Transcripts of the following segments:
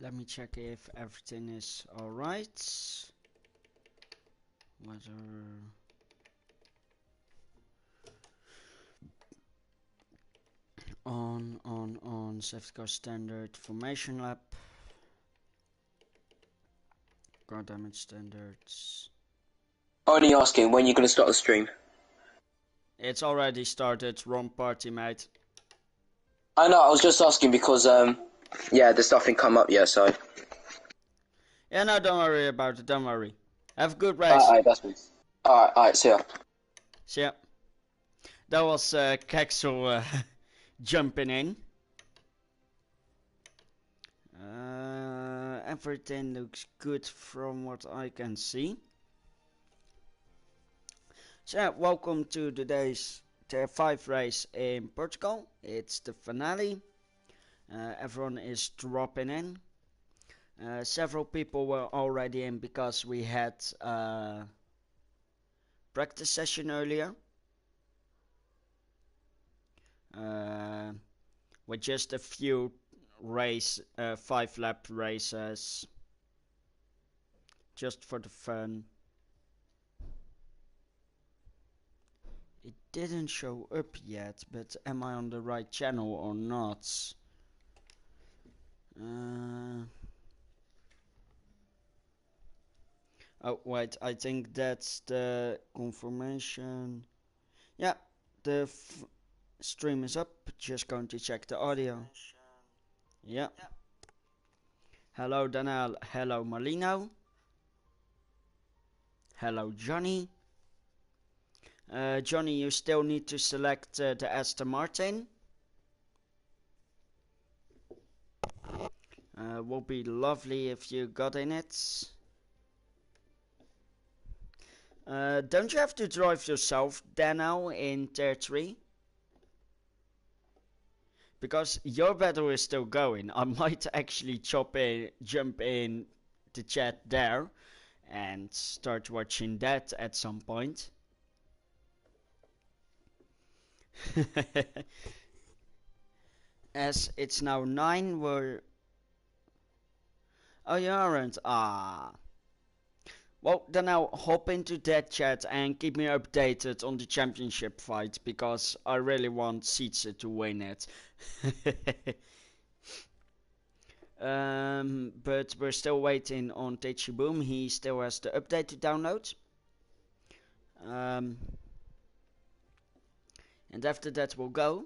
Let me check if everything is alright. Whether on safety car standard formation lap. Car damage standards. Only asking when you're gonna start the stream. It's already started, wrong party, mate. I know, I was just asking because yeah, there's nothing come up yet, so. Yeah, no, don't worry about it, don't worry. Have a good race. Alright, that's me. Alright, see ya. So yeah, that was Kexel jumping in. Everything looks good from what I can see. So yeah, welcome to today's Tier 5 race in Portugal. It's the finale. Everyone is dropping in. Several people were already in because we had a practice session earlier. With just a few 5-lap races. Just for the fun. It didn't show up yet, but am I on the right channel or not? Oh wait, I think that's the confirmation. Yeah, the stream is up. Just going to check the audio. Yeah. Hello Daniel, hello Marlino. Hello Johnny. Johnny, you still need to select the Aston Martin. Would be lovely if you got in it. Don't you have to drive yourself, Daniel, in Tier 3? Because your battle is still going. I might actually jump in the chat there and start watching that at some point. As it's now 9, we're... Oh, you aren't? Ah. Well, then I'll hop into that chat and keep me updated on the championship fight, because I really want Sietse to win it. But we're still waiting on SietseBouma. He still has the update to download. And after that we'll go.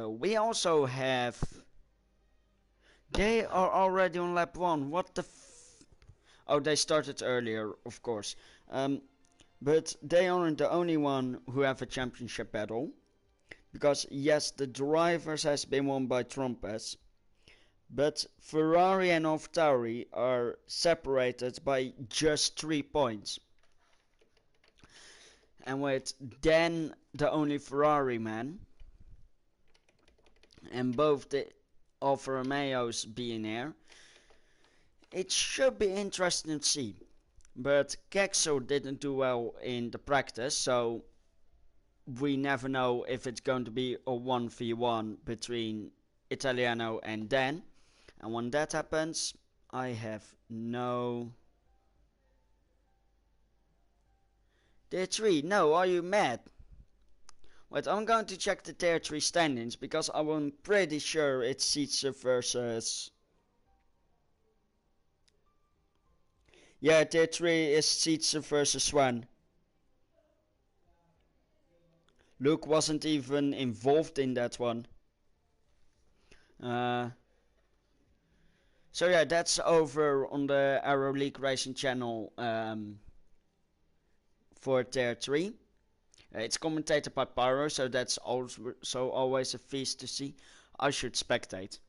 We also have... They are already on lap 1. What the Oh, they started earlier, of course. But they aren't the only one who have a championship battle. Because yes, the drivers has been won by Trumpes. But Ferrari and AlphaTauri are separated by just 3 points. And with Dan, the only Ferrari man, and both the Alfa Romeos being here, it should be interesting to see. But Kexel didn't do well in the practice, so we never know if it's going to be a 1v1 between Italiano and Dan. And when that happens, I have no... Tier 3, no, are you mad? Wait, I'm going to check the Tier 3 standings, because I'm pretty sure it's Sietse versus... Yeah, Tier 3 is Sietse versus Swan. Luke wasn't even involved in that one. So yeah, that's over on the Aero League Racing channel for Tier 3. It's commentated by Pyro, so that's also always a feast to see. I should spectate.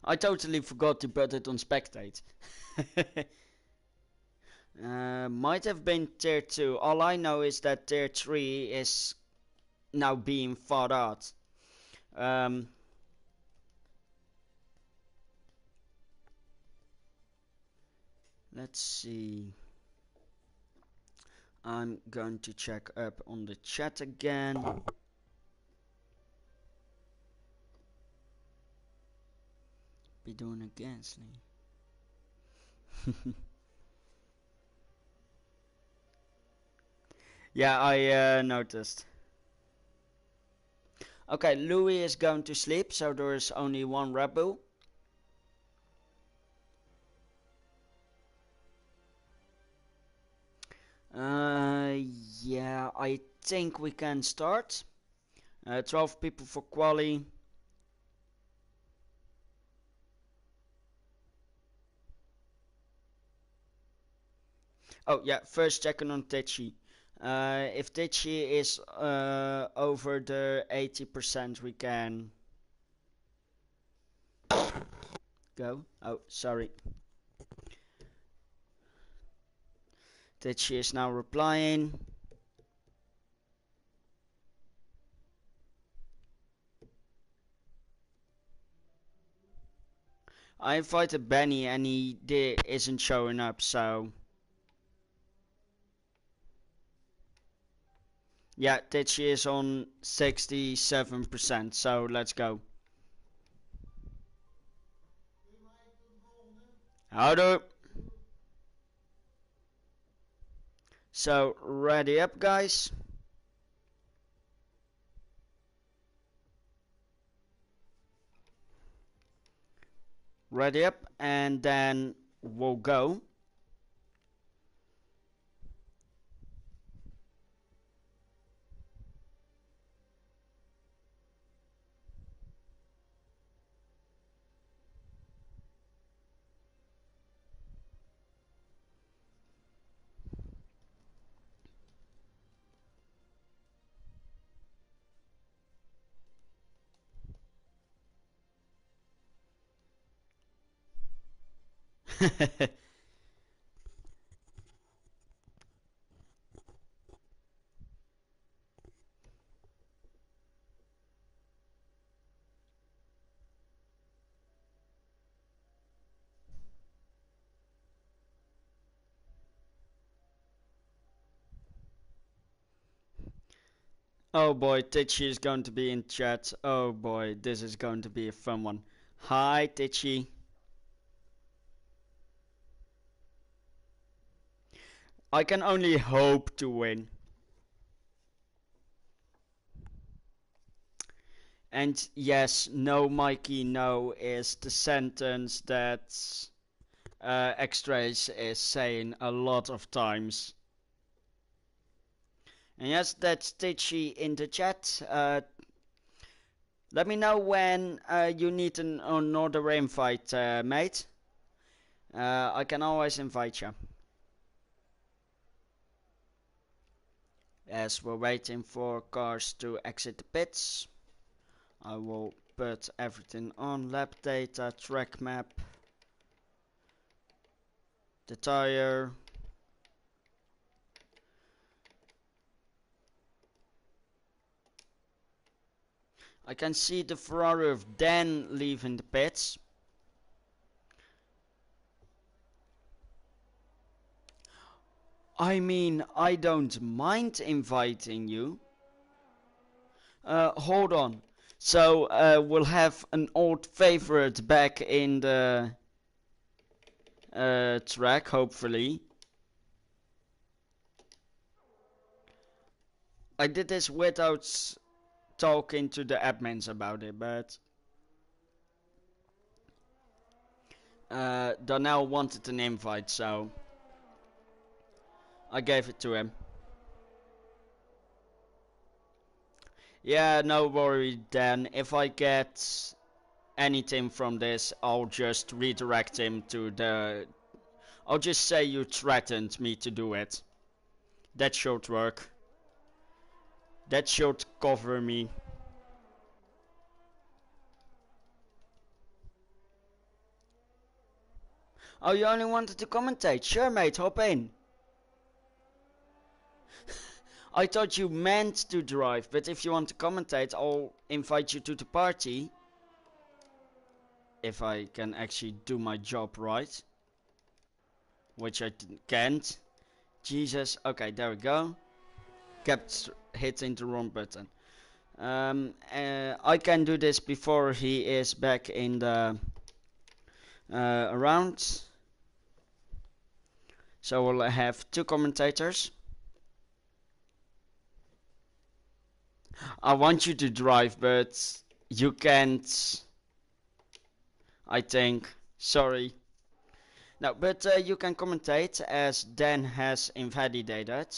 I totally forgot to put it on spectate. Might have been Tier 2. All I know is that Tier 3 is now being fought out. Let's see. I'm going to check up on the chat again. be doing a gas leak. Yeah, I noticed. Okay, Louis is going to sleep, so there is only one Red Bull. Yeah, I think we can start. 12 people for quali. Oh yeah, first checking on Tichy. If Tichy is over the 80%, we can go. Oh, sorry. Tichy is now replying. I invited Benny and he isn't showing up, so yeah, Tichy is on 67%, so let's go. Houdoe. So, ready up, guys. Ready up, and then we'll go. Oh boy, Tichy is going to be in chat. Oh boy, this is going to be a fun one. Hi, Tichy. I can only hope to win. And yes, no, Mikey, no is the sentence that X-Trace is saying a lot of times. And yes, that's Tichy in the chat. Let me know when you need another invite, mate. I can always invite you. As we're waiting for cars to exit the pits, I will put everything on: lap data, track map, the tire. I can see the Ferrari of Dan leaving the pits. I mean, I don't mind inviting you. Hold on. So, we'll have an old favorite back in the track, hopefully. I did this without talking to the admins about it, but Donnell wanted an invite, so I gave it to him. Yeah, no worry, Dan. If I get anything from this, I'll just redirect him to the... I'll just say you threatened me to do it. That should work. That should cover me. Oh, you only wanted to commentate? Sure, mate, hop in. I thought you meant to drive, but if you want to commentate, I'll invite you to the party. If I can actually do my job right. Which I can't. Jesus. Okay, there we go. Kept hitting the wrong button. I can do this before he is back in the around. So we'll have 2 commentators. I want you to drive, but you can't, I think. Sorry. No, but you can commentate as Dan has invalidated.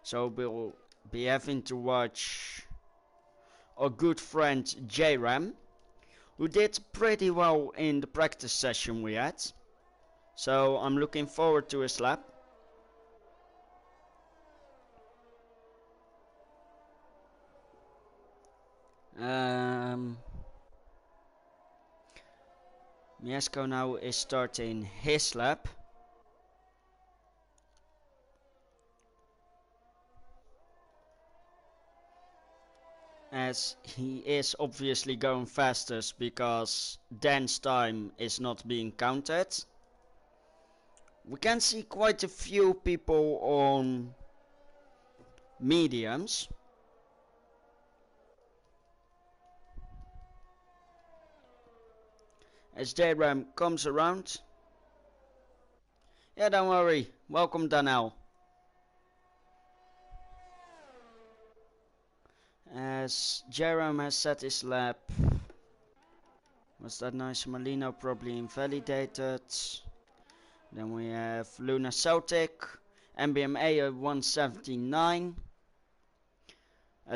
So we'll be having to watch our good friend JRAM, who did pretty well in the practice session we had. So I'm looking forward to his lap. Mieszko now is starting his lap. As he is obviously going fastest because Dan's time is not being counted. We can see quite a few people on mediums. As JRAM comes around. Yeah, don't worry. Welcome, Daniel. As JRAM has set his lap. Was that nice? Molino probably invalidated. Then we have Luna Celtic. MBMA at 179.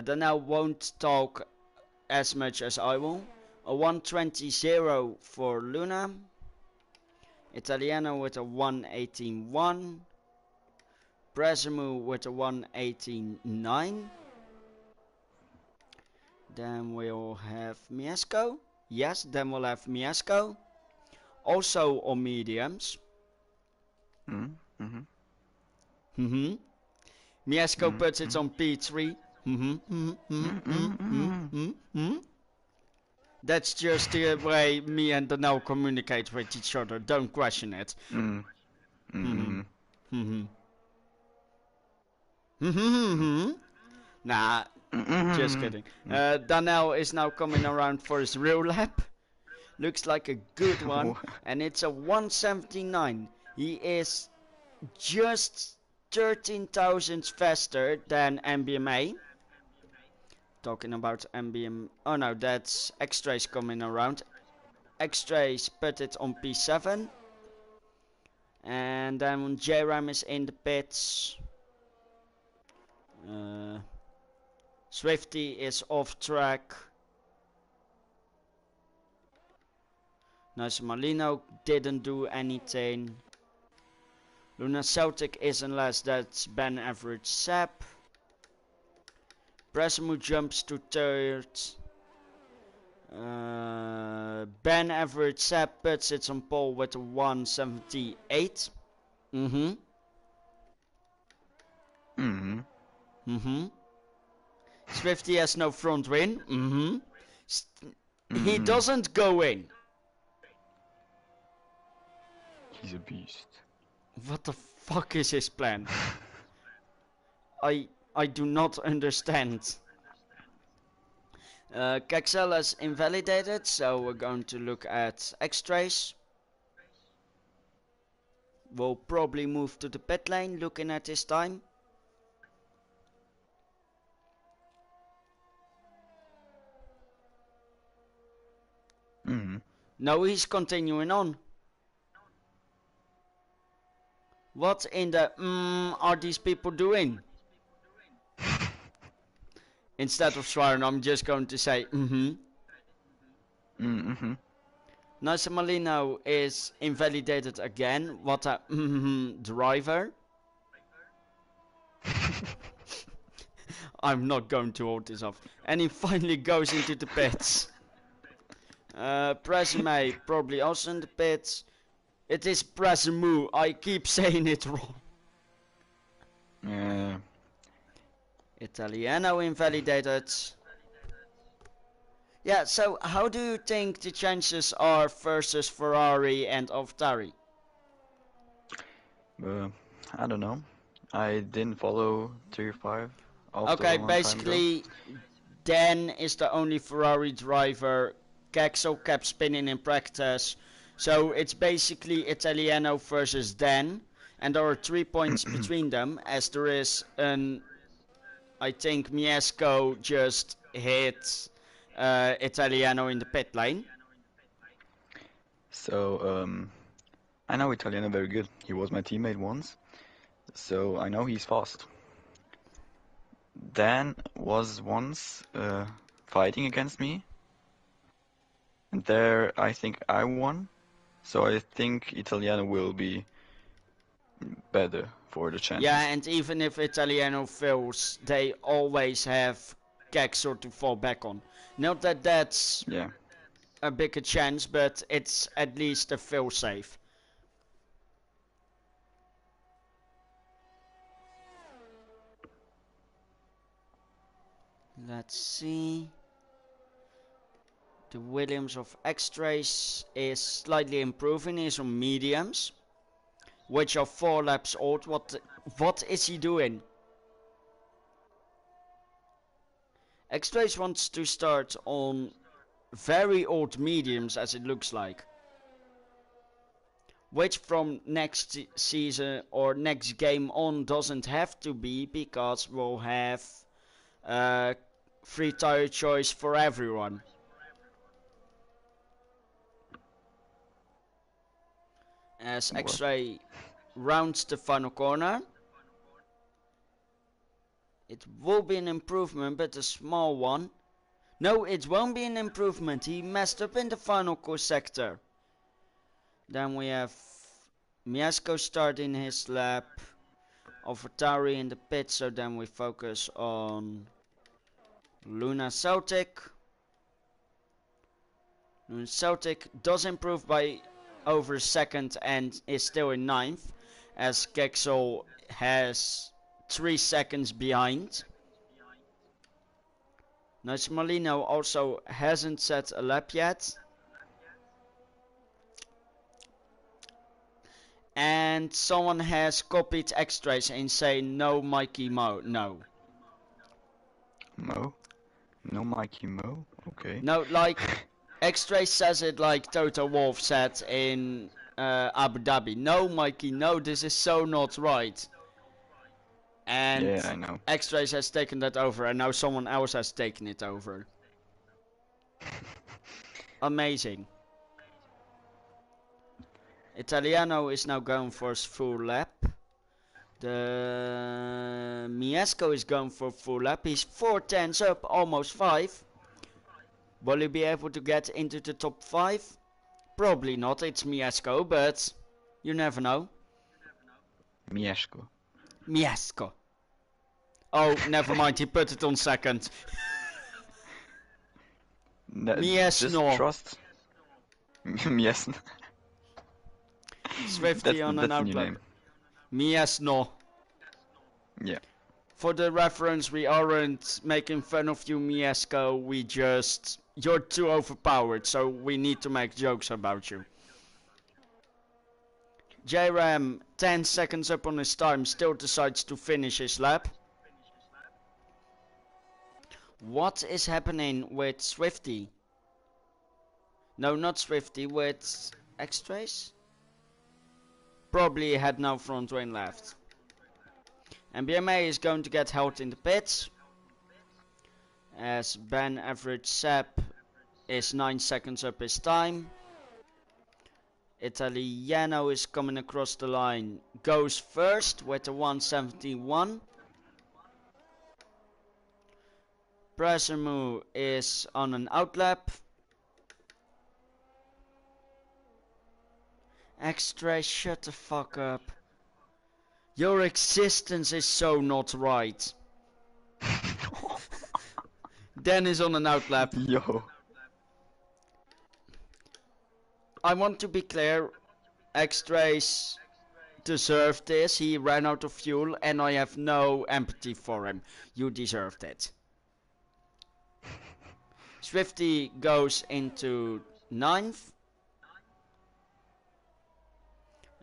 Daniel won't talk as much as I will. A 120.0 for Luna. Italiano with a 118.1. Brasimu with a 118.9. Then we'll have Mieszko. Yes, then we'll have Mieszko. Also on mediums. Mieszko puts it on P3. That's just the way me and Daniel communicate with each other. Don't question it. Nah, just kidding. Daniel is now coming around for his real lap. Looks like a good one. And it's a 179. He is just 13 thousandths faster than MBMA. Talking about MBM. Oh no, that's X-Trace coming around. X-Trace put it on P7. And then JRAM is in the pits. Swifty is off track. Nice Molino didn't do anything. Luna Celtic is unless that's Ben Average Sap. Brasimu jumps to third. Ben Average Sap puts it on pole with a 178. Swifty has no front wing. He doesn't go in. He's a beast. What the fuck is his plan? I do not understand. Caxella's invalidated, so we're going to look at X-Trace. We'll probably move to the pit lane, looking at his time. No, he's continuing on. What in the are these people doing? Instead of swearing, I'm just going to say Nice Molino is invalidated again. What a driver. I'm not going to hold this off. And he finally goes into the pits. Brasimu probably also in the pits. It is Brasimu. I keep saying it wrong. Yeah. Italiano invalidated. Yeah, so how do you think the chances are versus Ferrari and AlphaTauri? I don't know. I didn't follow Tier 5. Okay, basically, Dan is the only Ferrari driver. Kexel kept spinning in practice. So it's basically Italiano versus Dan, and there are 3 points between them, as there is an, I think Miesco just hit Italiano in the pit lane. So, I know Italiano very good. He was my teammate once, so I know he's fast. Dan was once fighting against me, and there I think I won. So I think Italiano will be better for the chances. Yeah, and even if Italiano fails, they always have Kexor to fall back on. Not that that's Yeah. a bigger chance, but it's at least a fail safe. Let's see. The Williams of X-Trace is slightly improving. He's on mediums, which are 4 laps old. What is he doing? X-Trace wants to start on very old mediums, as it looks like. Which from next season or next game on doesn't have to be, because we'll have free tire choice for everyone. As X-Ray rounds the final corner. It will be an improvement, but a small one. No, it won't be an improvement. He messed up in the final sector. Then we have Miesco starting his lap. Overtari in the pit, so then we focus on Luna Celtic. Luna Celtic does improve by over a second and is still in 9th, as Kexel has 3 seconds behind. Nice Molino also hasn't set a lap yet. And someone has copied X-Trace and saying no Mikey Mo. No. Mo? No Mikey Mo? Okay. No, like X-Trace says it like Toto Wolff said in Abu Dhabi. No Mikey, no, this is so not right. And yeah, I know. X-Trace has taken that over, and now someone else has taken it over. Amazing. Italiano is now going for his full lap. The Miesco is going for full lap. He's 4 tenths up, almost 5. Will he be able to get into the top 5? Probably not, it's Miesco, but you never know. Mieszko. Miesco. Oh, never mind, he put it on second. Just Miesno. trust. Miesno. Swifty on an outlap. Miesno. Yeah. For the reference, we aren't making fun of you, Miesco. We just... You're too overpowered, so we need to make jokes about you. J-Ram, 10 seconds up on his time, still decides to finish his lap. What is happening with Swifty? No, not Swifty, with X-Trace? Probably had no front wing left. And BMA is going to get held in the pits, as Ben Average Sep is 9 seconds up his time. Italiano is coming across the line, goes first with a 171. Presumu is on an outlap. Extra, shut the fuck up. Your existence is so not right. Dan is on an outlap. Yo. I want to be clear, X-Trace deserved this. He ran out of fuel and I have no empathy for him. You deserved it. Swifty goes into 9th.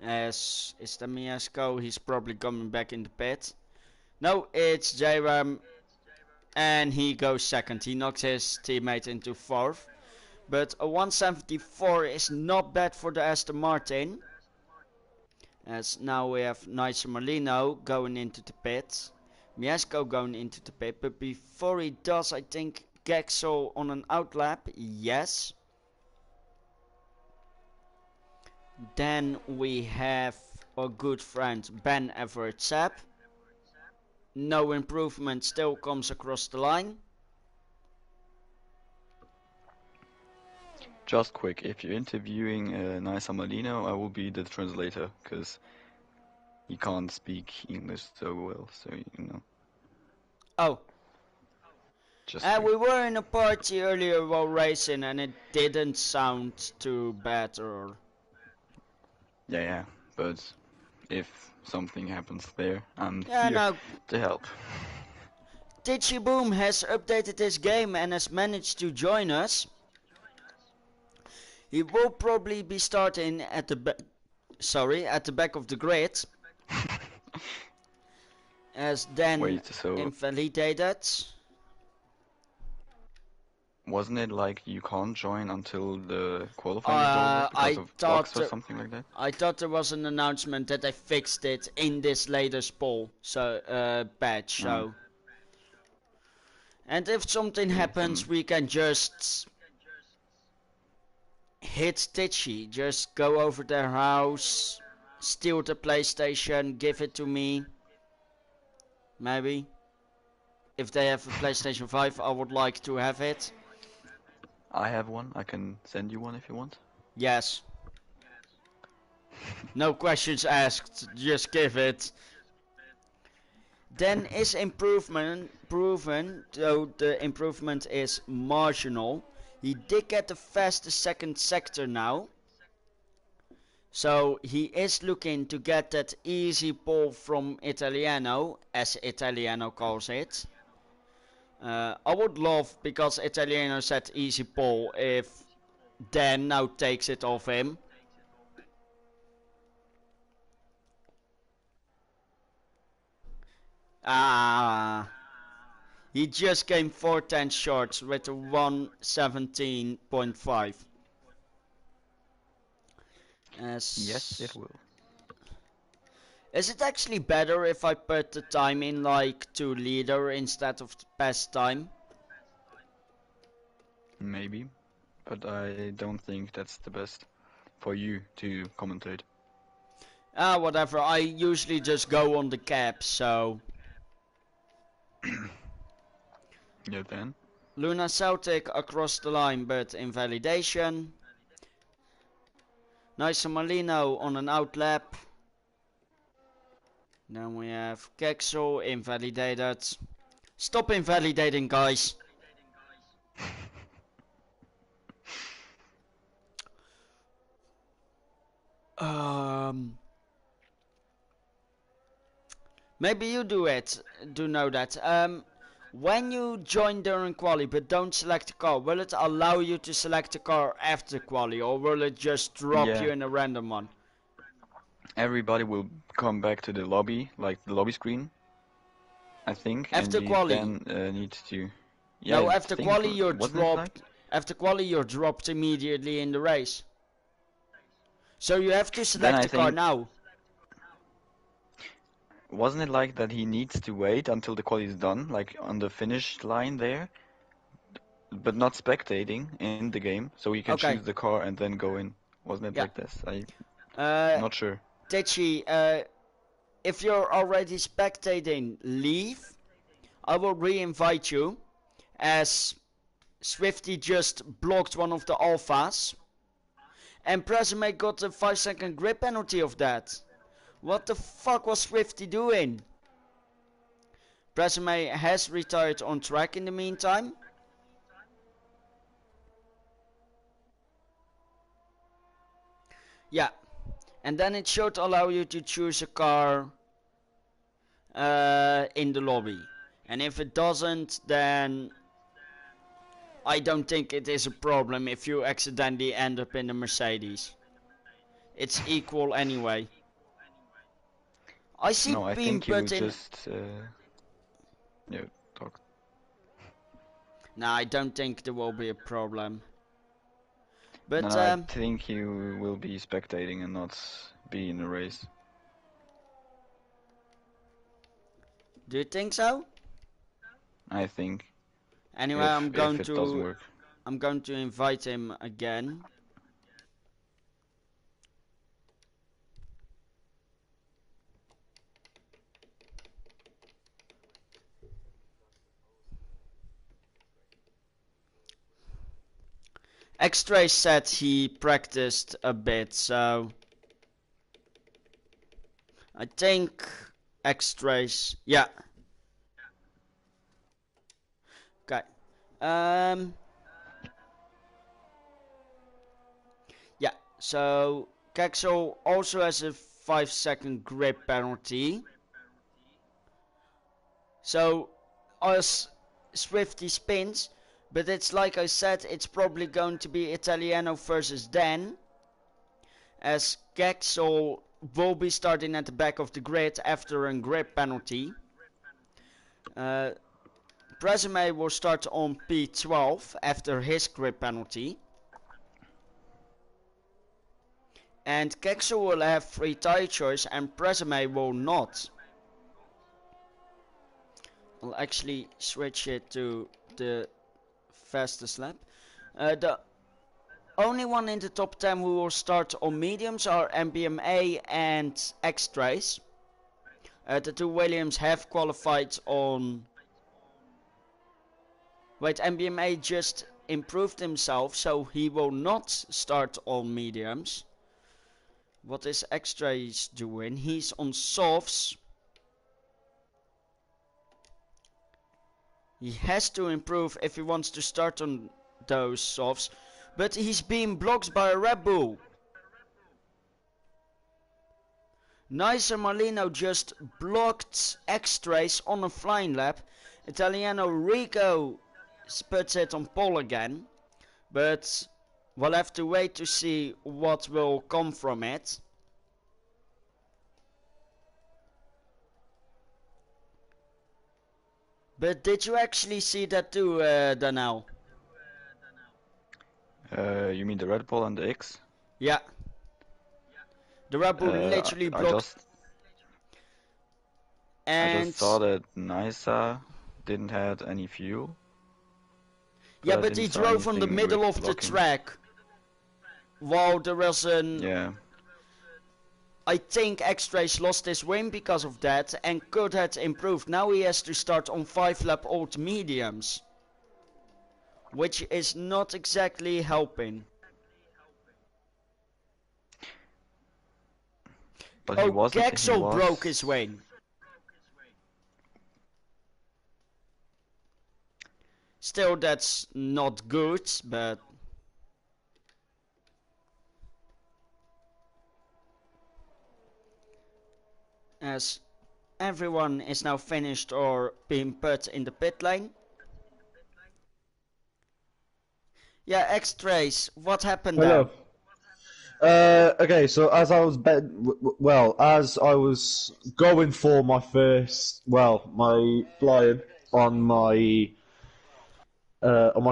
As is the Miesco, he's probably coming back in the pit. No, it's J-Ram. And he goes 2nd. He knocks his teammate into 4th. But a 174 is not bad for the Aston Martin. As now we have Nice Molino going into the pit. Miesco going into the pit. But before he does, I think Gexel on an outlap. Yes. Then we have our good friend Ben Everett Sepp. No improvement, still comes across the line. Just quick, if you're interviewing Nice Molino, I will be the translator, because he can't speak English so well, so you know. Oh. Just We were in a party earlier while racing and it didn't sound too bad or... Yeah, but if something happens there, I'm Yeah, here no. to help. SietseBoum has updated his game and has managed to join us. He will probably be starting at the back of the grid. As then Wait, so invalidated. wasn't it like you can't join until the qualifying is over because of blocks or something like that? I thought there was an announcement that they fixed it in this latest poll, so patch. So, and if something happens, we can just hit Stitchy. Just go over their house, steal the PlayStation, give it to me. Maybe. If they have a PlayStation 5, I would like to have it. I have one. I can send you one if you want. Yes. No questions asked, just give it. Then is improvement proven, though the improvement is marginal. He did get the fastest second sector now. So he is looking to get that easy pole from Italiano, as Italiano calls it. I would love, because Italiano said easy pole, if Dan now takes it off him. He just came 4/10 short with a 1:17.5. Yes, it will. Is it actually better if I put the time in like to leader instead of the best time? Maybe, but I don't think that's the best for you to commentate. Whatever, I usually just go on the cap, so... Yeah, then? Luna Celtic across the line, but invalidation. Nice Molino on an outlap. Then we have Kexel invalidated. Stop invalidating, guys. Maybe you do know that. When you join during quali but don't select a car, will it allow you to select a car after quali, or will it just drop you in a random one? Everybody will come back to the lobby, like the lobby screen, I think, after and you quali. then need to... Yeah, no, after quali you're dropped. Like? After quali you're dropped immediately in the race. So you have to select a car now. Wasn't it like that he needs to wait until the quali is done, like on the finish line there, but not spectating in the game, so he can choose the car and then go in? Wasn't it like this? I'm not sure. Tetchy, if you're already spectating, leave. I will re-invite you, as Swifty just blocked one of the alphas, and Presumate got a 5-second grip penalty of that. What the fuck was Swifty doing? Presumate has retired on track in the meantime. Yeah, and then it should allow you to choose a car in the lobby. And if it doesn't, then I don't think it is a problem if you accidentally end up in the Mercedes. It's equal anyway. I see no, I being think you put in... just... talk. No, I don't think there will be a problem. But No, I think he will be spectating and not be in the race. do you think so? I think. Anyway, If it doesn't work. I'm going to invite him again. X-Ray said he practiced a bit, so I think X-Rays, yeah. Okay. Yeah, so Kexel also has a 5-second grip penalty. So us Swifty spins, but it's like I said, it's probably going to be Italiano versus Dan, as Kexel will be starting at the back of the grid after a grip penalty. Presume will start on P12 after his grip penalty. And Kexel will have free tire choice and Presume will not. I'll actually switch it to the fastest lap. The only one in the top 10 who will start on mediums are MBMA and X-Trace. The two Williams have qualified on... Wait, MBMA just improved himself, so he will not start on mediums. What is X-Trace doing? He's on softs. He has to improve if he wants to start on those softs. But he's being blocked by a Red Bull. Nicer Marlino just blocked X-Trace on a flying lap. Italiano Rico puts it on pole again. But we'll have to wait to see what will come from it. But did you actually see that too, Daniel? You mean the Red Bull and the X? Yeah. The Red Bull literally blocked. I just saw that Nysa didn't have any fuel. Yeah, but he drove on the middle of the track. While there was an... Yeah. I think X-Trace lost his win because of that and could have improved. Now he has to start on 5-lap old mediums. Which is not exactly helping. But he wasn't, Kexel broke his wing. Still, that's not good, but... As everyone is now finished or being put in the pit lane. Yeah, X-Trace, what happened there? Okay, so as I was as I was going for my first, my flying on my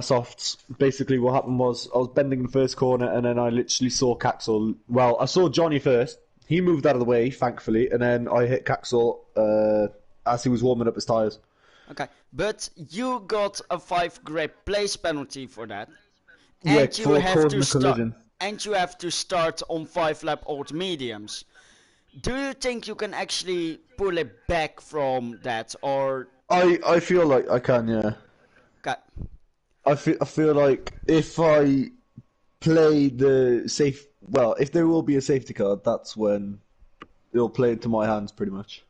softs, basically what happened was I was bending the first corner and then I literally saw Caxel. Well, I saw Johnny first. He moved out of the way, thankfully, and then I hit Caxel as he was warming up his tires. Okay, but you got a 5 grip place penalty for that. Yeah, And you have to collision. And you have to start on 5-lap old mediums. Do you think you can actually pull it back from that, or? I feel like I can, yeah. Okay. I feel like if I play the safe, if there will be a safety card, that's when it'll play into my hands, pretty much.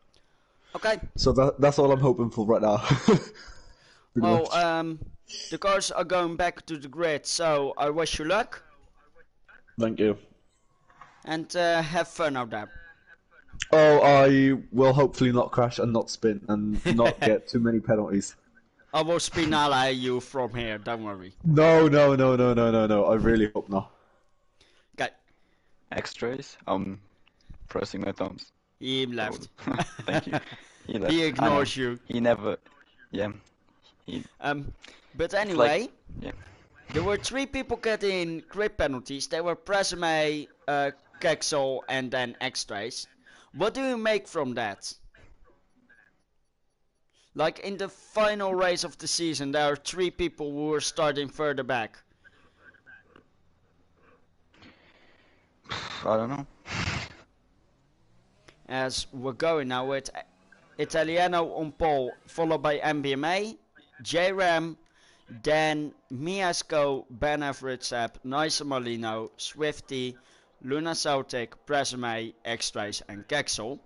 Okay. So that's all I'm hoping for right now. Well, the cars are going back to the grid, so I wish you luck. Thank you. And have fun out there. Oh, I will hopefully not crash and not spin and not get too many penalties. I will spinala you from here, don't worry. No. I really hope not. Okay. X-Trace? I'm pressing my thumbs. He left. Thank you. He left. He ignores you. He never... Yeah. But anyway... Like, yeah. There were 3 people getting grid penalties. They were Presume, Kexel, and then X-Trace. What do you make from that? Like in the final race of the season, there are 3 people who were starting further back. I don't know. As we're going now with Italiano on pole, followed by MBMA, JRAM, then Miasco, Ben Everett-Sepp, Nice Molino, Swifty, Luna Celtic, Presume, X-Trace, and Kexel.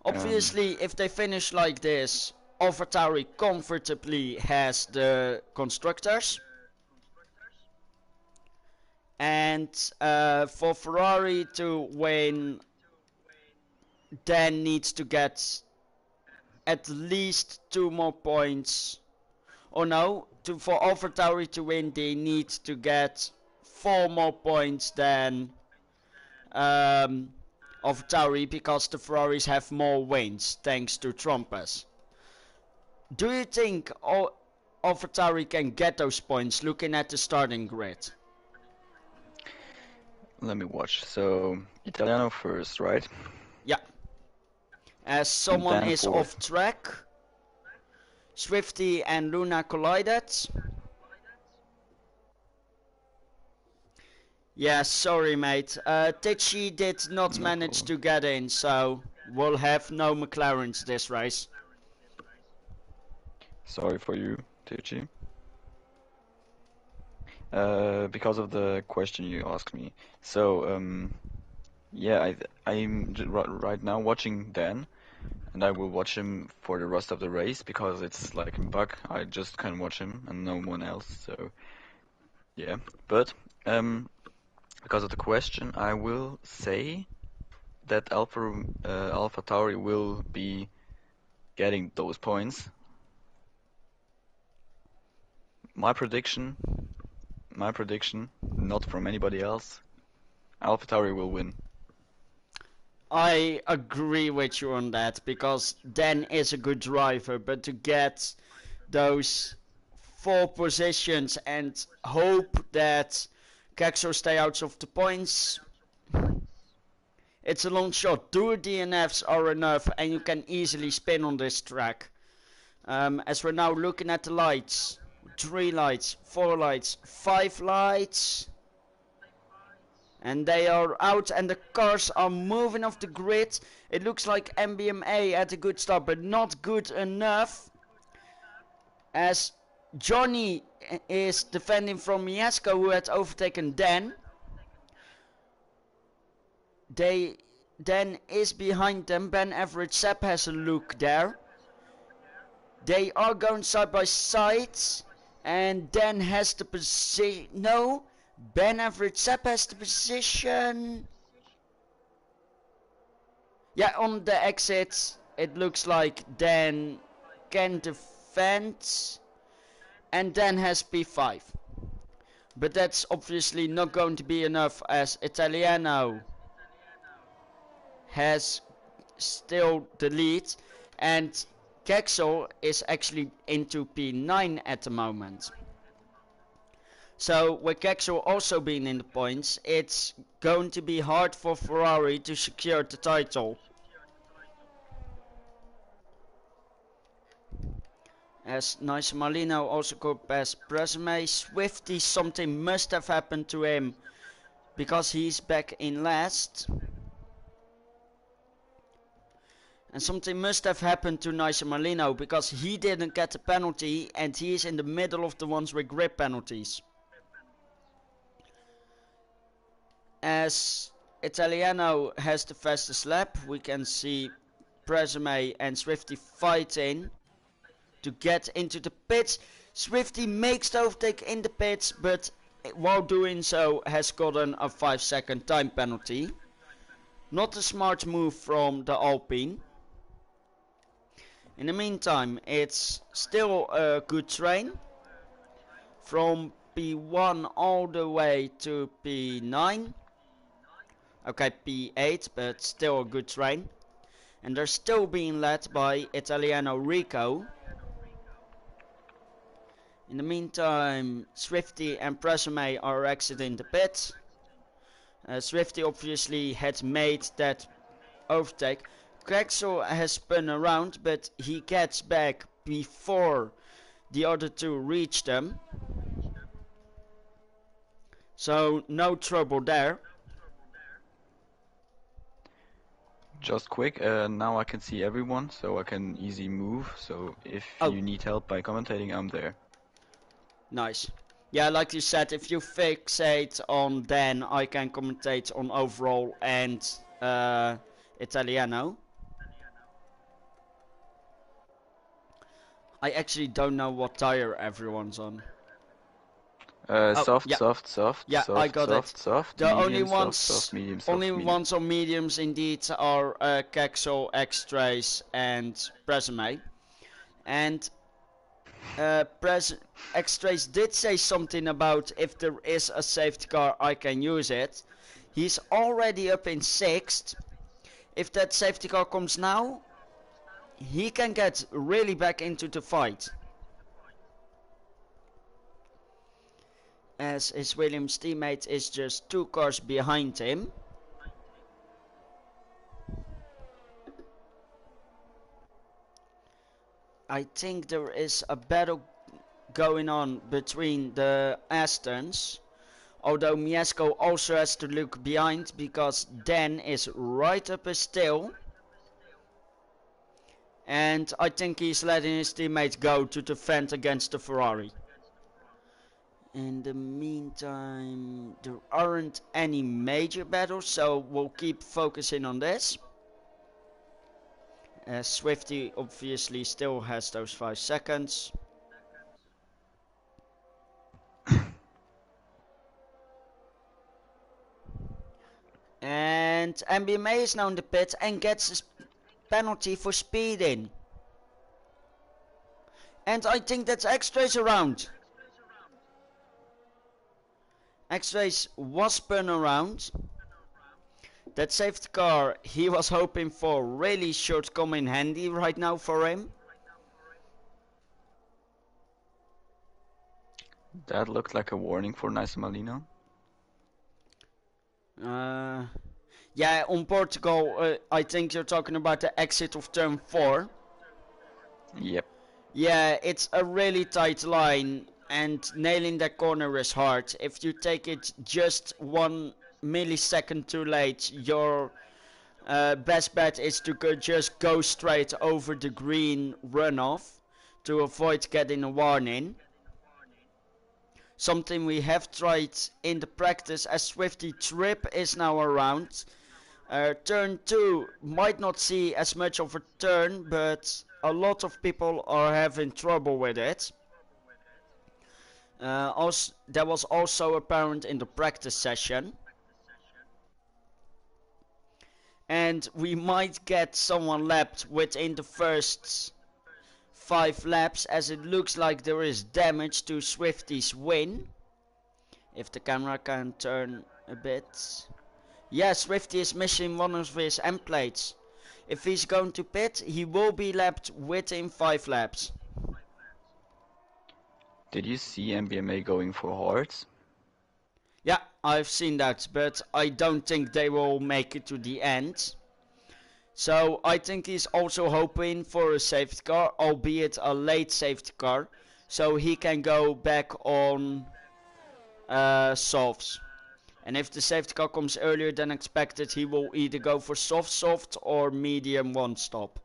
Obviously, if they finish like this, AlphaTauri comfortably has the constructors. And for Ferrari to win, Dan needs to get at least 2 more points. Or no, for AlphaTauri to win, they need to get 4 more points than AlphaTauri, because the Ferraris have more wins thanks to Trumpas. Do you think AlphaTauri can get those points looking at the starting grid? Let me watch. So, Italiano first, right? Yeah. As someone is fourth. off track, Swifty and Luna collided. Yeah, sorry mate. Tichy did not manage to get in, so we'll have no McLarens this race. Sorry for you, Tichy. Because of the question you asked me. So, yeah, I'm right now watching Dan, and I will watch him for the rest of the race, because it's like a bug. I just can watch him and no one else, so yeah. But, because of the question, I will say that AlphaTauri will be getting those points. My prediction, not from anybody else, AlphaTauri will win. I agree with you on that, because Dan is a good driver, but to get those 4 positions and hope that Kexo stay out of the points, it's a long shot. 2 DNFs are enough and you can easily spin on this track. As we're now looking at the lights, 3 lights, 4 lights, 5 lights. And they are out and the cars are moving off the grid. It looks like MBMA had a good start, but not good enough. As Johnny is defending from Miasco, who had overtaken Dan. Dan is behind them. Ben Everett-Sepp has a look there. They are going side by side. And Dan has the position. No. Ben Everett-Sepp has the position. Yeah, on the exit, it looks like Dan can defend. And Dan has P5. But that's obviously not going to be enough, as Italiano has still the lead. And Kexel is actually into P9 at the moment. So, with Kexel also being in the points, it's going to be hard for Ferrari to secure the title. As Nice Molino also got past Presume, Swifty, something must have happened to him, because he's back in last. And something must have happened to Nice Molino, because he didn't get a penalty and he is in the middle of the ones with grip penalties. As Italiano has the fastest lap, we can see Presume and Swifty fighting to get into the pits. Swifty makes the overtake in the pits, but while doing so has gotten a 5-second time penalty. Not a smart move from the Alpine. In the meantime, it's still a good train. From P1 all the way to P9. Okay, P8, but still a good train. And they're still being led by Italiano Rico. In the meantime, Swifty and Presume are exiting the pit. Swifty obviously had made that overtake. Krexel has spun around, but he gets back before the other two reach them. So no trouble there. Just quick, now I can see everyone, so I can easy move. So if you need help by commentating, I'm there. Nice. Yeah, like you said, if you fixate on Dan, I can commentate on overall and Italiano. I actually don't know what tire everyone's on. Soft, yeah. soft, soft, Yeah, soft, I got soft, it. soft, The medium, only ones, soft, medium, soft, only medium. ones on mediums indeed are Kexel, X-Trace, and Presume. And X-Trace did say something about if there is a safety car, I can use it. He's already up in 6th. If that safety car comes now, he can get really back into the fight. As his Williams teammate is just 2 cars behind him. I think there is a battle going on between the Astons. Although Miesco also has to look behind because Dan is right up his tail. And I think he's letting his teammate go to defend against the Ferrari. In the meantime, there aren't any major battles, so we'll keep focusing on this. Swifty obviously still has those 5 seconds. And MBMA is now in the pit and gets a penalty for speeding. And I think that's X-Trace around. X-Trace was spun around. That safety car he was hoping for really should come in handy right now for him. That looked like a warning for Nice Malino. Yeah, on Portugal, I think you're talking about the exit of turn 4. Yep. Yeah, it's a really tight line and nailing that corner is hard. If you take it just 1 millisecond too late, your best bet is to just go straight over the green runoff to avoid getting a warning. Something we have tried in the practice as Swifty Trip is now around. Turn 2 might not see as much of a turn, but a lot of people are having trouble with it. That was also apparent in the practice session. And we might get someone lapped within the first 5 laps, as it looks like there is damage to Swifty's win. If the camera can turn a bit. Yeah, Swifty is missing one of his end plates. If he's going to pit, he will be lapped within 5 laps. Did you see MBMA going for hearts? Yeah, I've seen that, but I don't think they will make it to the end. So I think he's also hoping for a safety car, albeit a late safety car, so he can go back on softs. And if the safety car comes earlier than expected, he will either go for soft or medium 1 stop.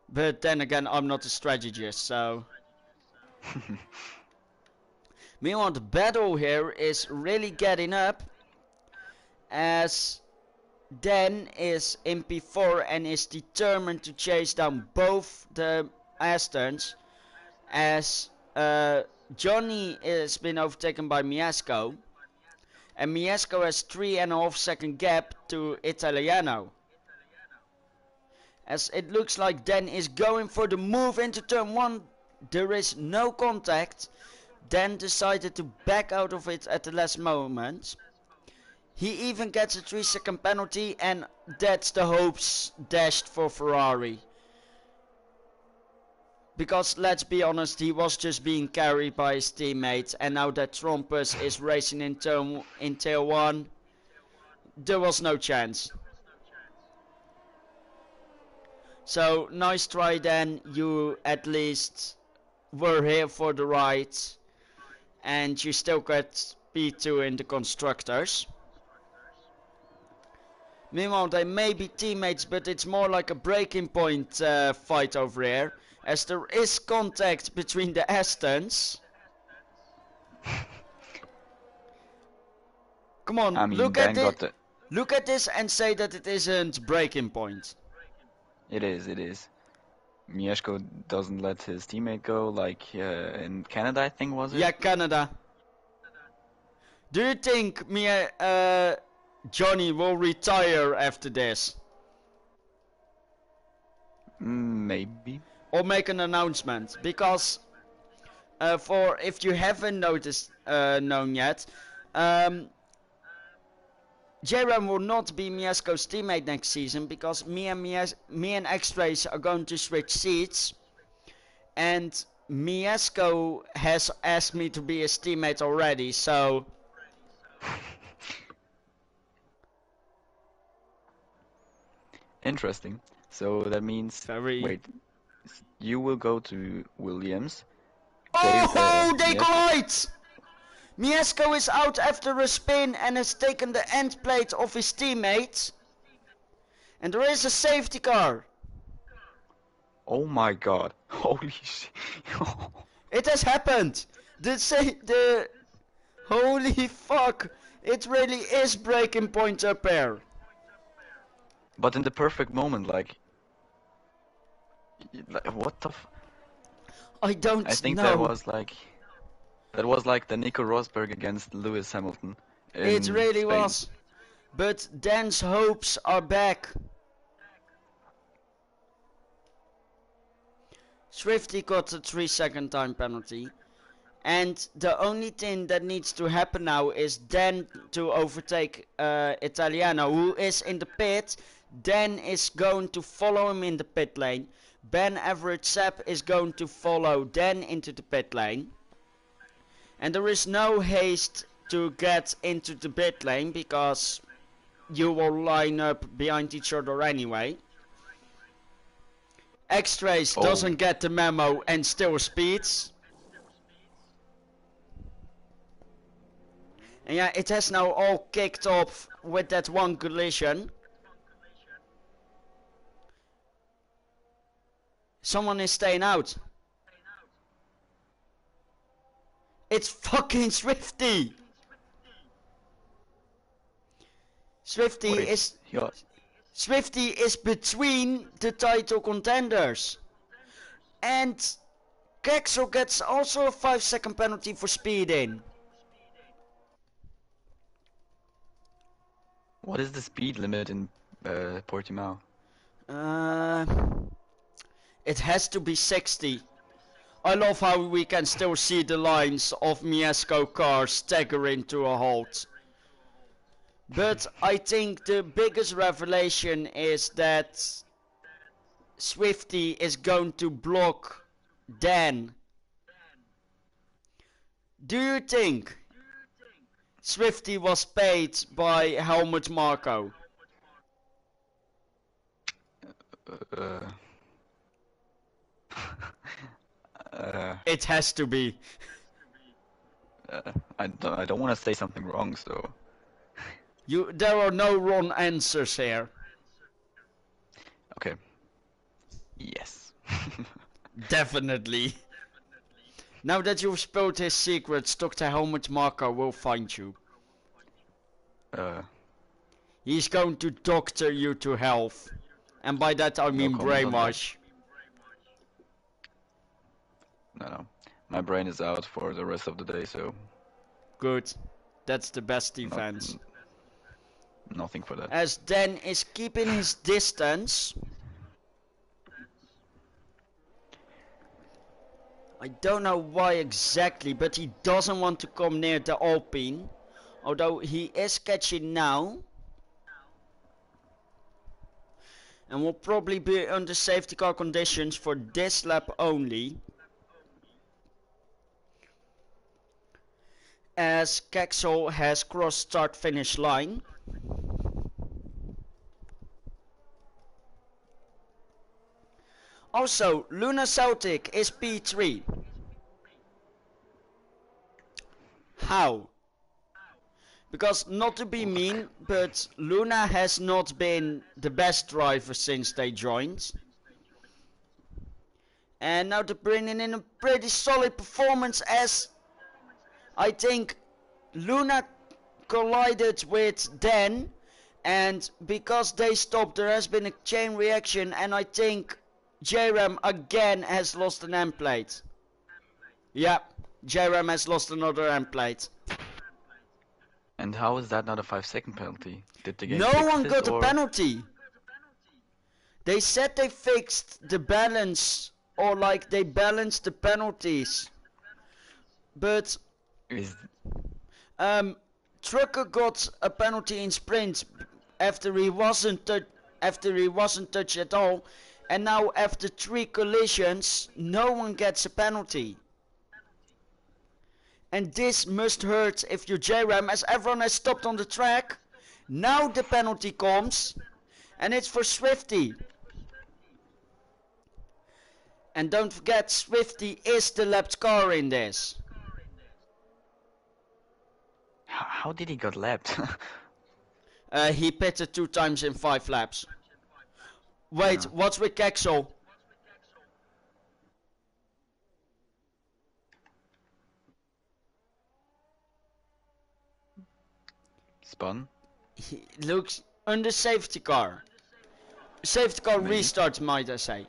But then again, I'm not a strategist, so... Meanwhile, the battle here is really getting up, as Dan is in P4 and is determined to chase down both the Astons, as Johnny has been overtaken by Miesco, and Miesco has 3.5 second gap to Italiano. As it looks like Dan is going for the move into turn 1, there is no contact. Dan decided to back out of it at the last moment. He even gets a 3 second penalty, and that's the hopes dashed for Ferrari. Because let's be honest, he was just being carried by his teammates, and now that Trompus is racing in tier 1, there was no chance. So nice try then, you at least were here for the ride, and you still got P2 in the constructors. Meanwhile, they may be teammates, but it's more like a breaking point fight over here, as there is contact between the Astons. Come on, I mean, look at Dan it. Look at this and say that it isn't breaking point. It is. Mieszko doesn't let his teammate go, like in Canada, I think, was it? Yeah, Canada. Do you think Johnny will retire after this? Maybe. Or make an announcement? Because for if you haven't known yet, J-Ram will not be Mieszko's teammate next season because me and X-Rays are going to switch seats, and Mieszko has asked me to be his teammate already, so Interesting. So that means wait, you will go to Williams. Oh, they collide! Mieszko is out after a spin and has taken the end plate of his teammate. And there is a safety car. Oh my god. Holy shit. It has happened. Holy fuck. It really is breaking point up here. But in the perfect moment, like what the I don't know. I think that was like the Nico Rosberg against Lewis Hamilton. It really Spain. was. But Dan's hopes are back. Swifty got a 3-second time penalty. And the only thing that needs to happen now is Dan to overtake Italiano, who is in the pit. Dan is going to follow him in the pit lane. Ben Everett Sepp is going to follow Dan into the pit lane. And there is no haste to get into the pit lane because you will line up behind each other anyway. X-Rays doesn't get the memo and still speeds. And yeah, it has now all kicked off with that one collision. Someone is staying out. It's fucking Swifty! Swifty is between the title contenders. And Kexel gets also a 5-second penalty for speeding. What is the speed limit in Portimao? It has to be 60. I love how we can still see the lines of Mieszko cars staggering to a halt. But I think the biggest revelation is that Swifty is going to block Dan. Do you think Swifty was paid by Helmut Marko? It has to be. I don't want to say something wrong, so. There are no wrong answers here. Okay. Yes. Definitely. Now that you've spilled his secrets, Dr. Helmut Marko will find you. He's going to doctor you to health. And by that I mean brainwash. No. My brain is out for the rest of the day, so. Good. That's the best defense. Nothing for that. As Dan is keeping his distance. I don't know why exactly, but he doesn't want to come near the Alpine. Although he is catching now. and will probably be under safety car conditions for this lap only, as Kexel has crossed start finish line. Also, Luna Celtic is P3. How? Because, not to be mean, but Luna has not been the best driver since they joined. And now they're bringing in a pretty solid performance, as I think Luna collided with Den, and because they stopped there has been a chain reaction, and I think JRAM again has lost an end plate. Yeah, JRAM has lost another end plate. And how is that not a 5-second penalty? Did the game No fix one it, got or? a penalty. They said they fixed the balance, or like they balanced the penalties. But Trucker got a penalty in sprint after he wasn't touched at all, and now after 3 collisions, no one gets a penalty. And this must hurt if you're JRAM, as everyone has stopped on the track. Now the penalty comes, and it's for Swifty. And don't forget, Swifty is the lapped car in this. How did he got lapped? He pitted 2 times in 5 laps. Wait, Yeah. what's with Kexel? Spun? He looks under safety car. Safety car Maybe. restart, might I say.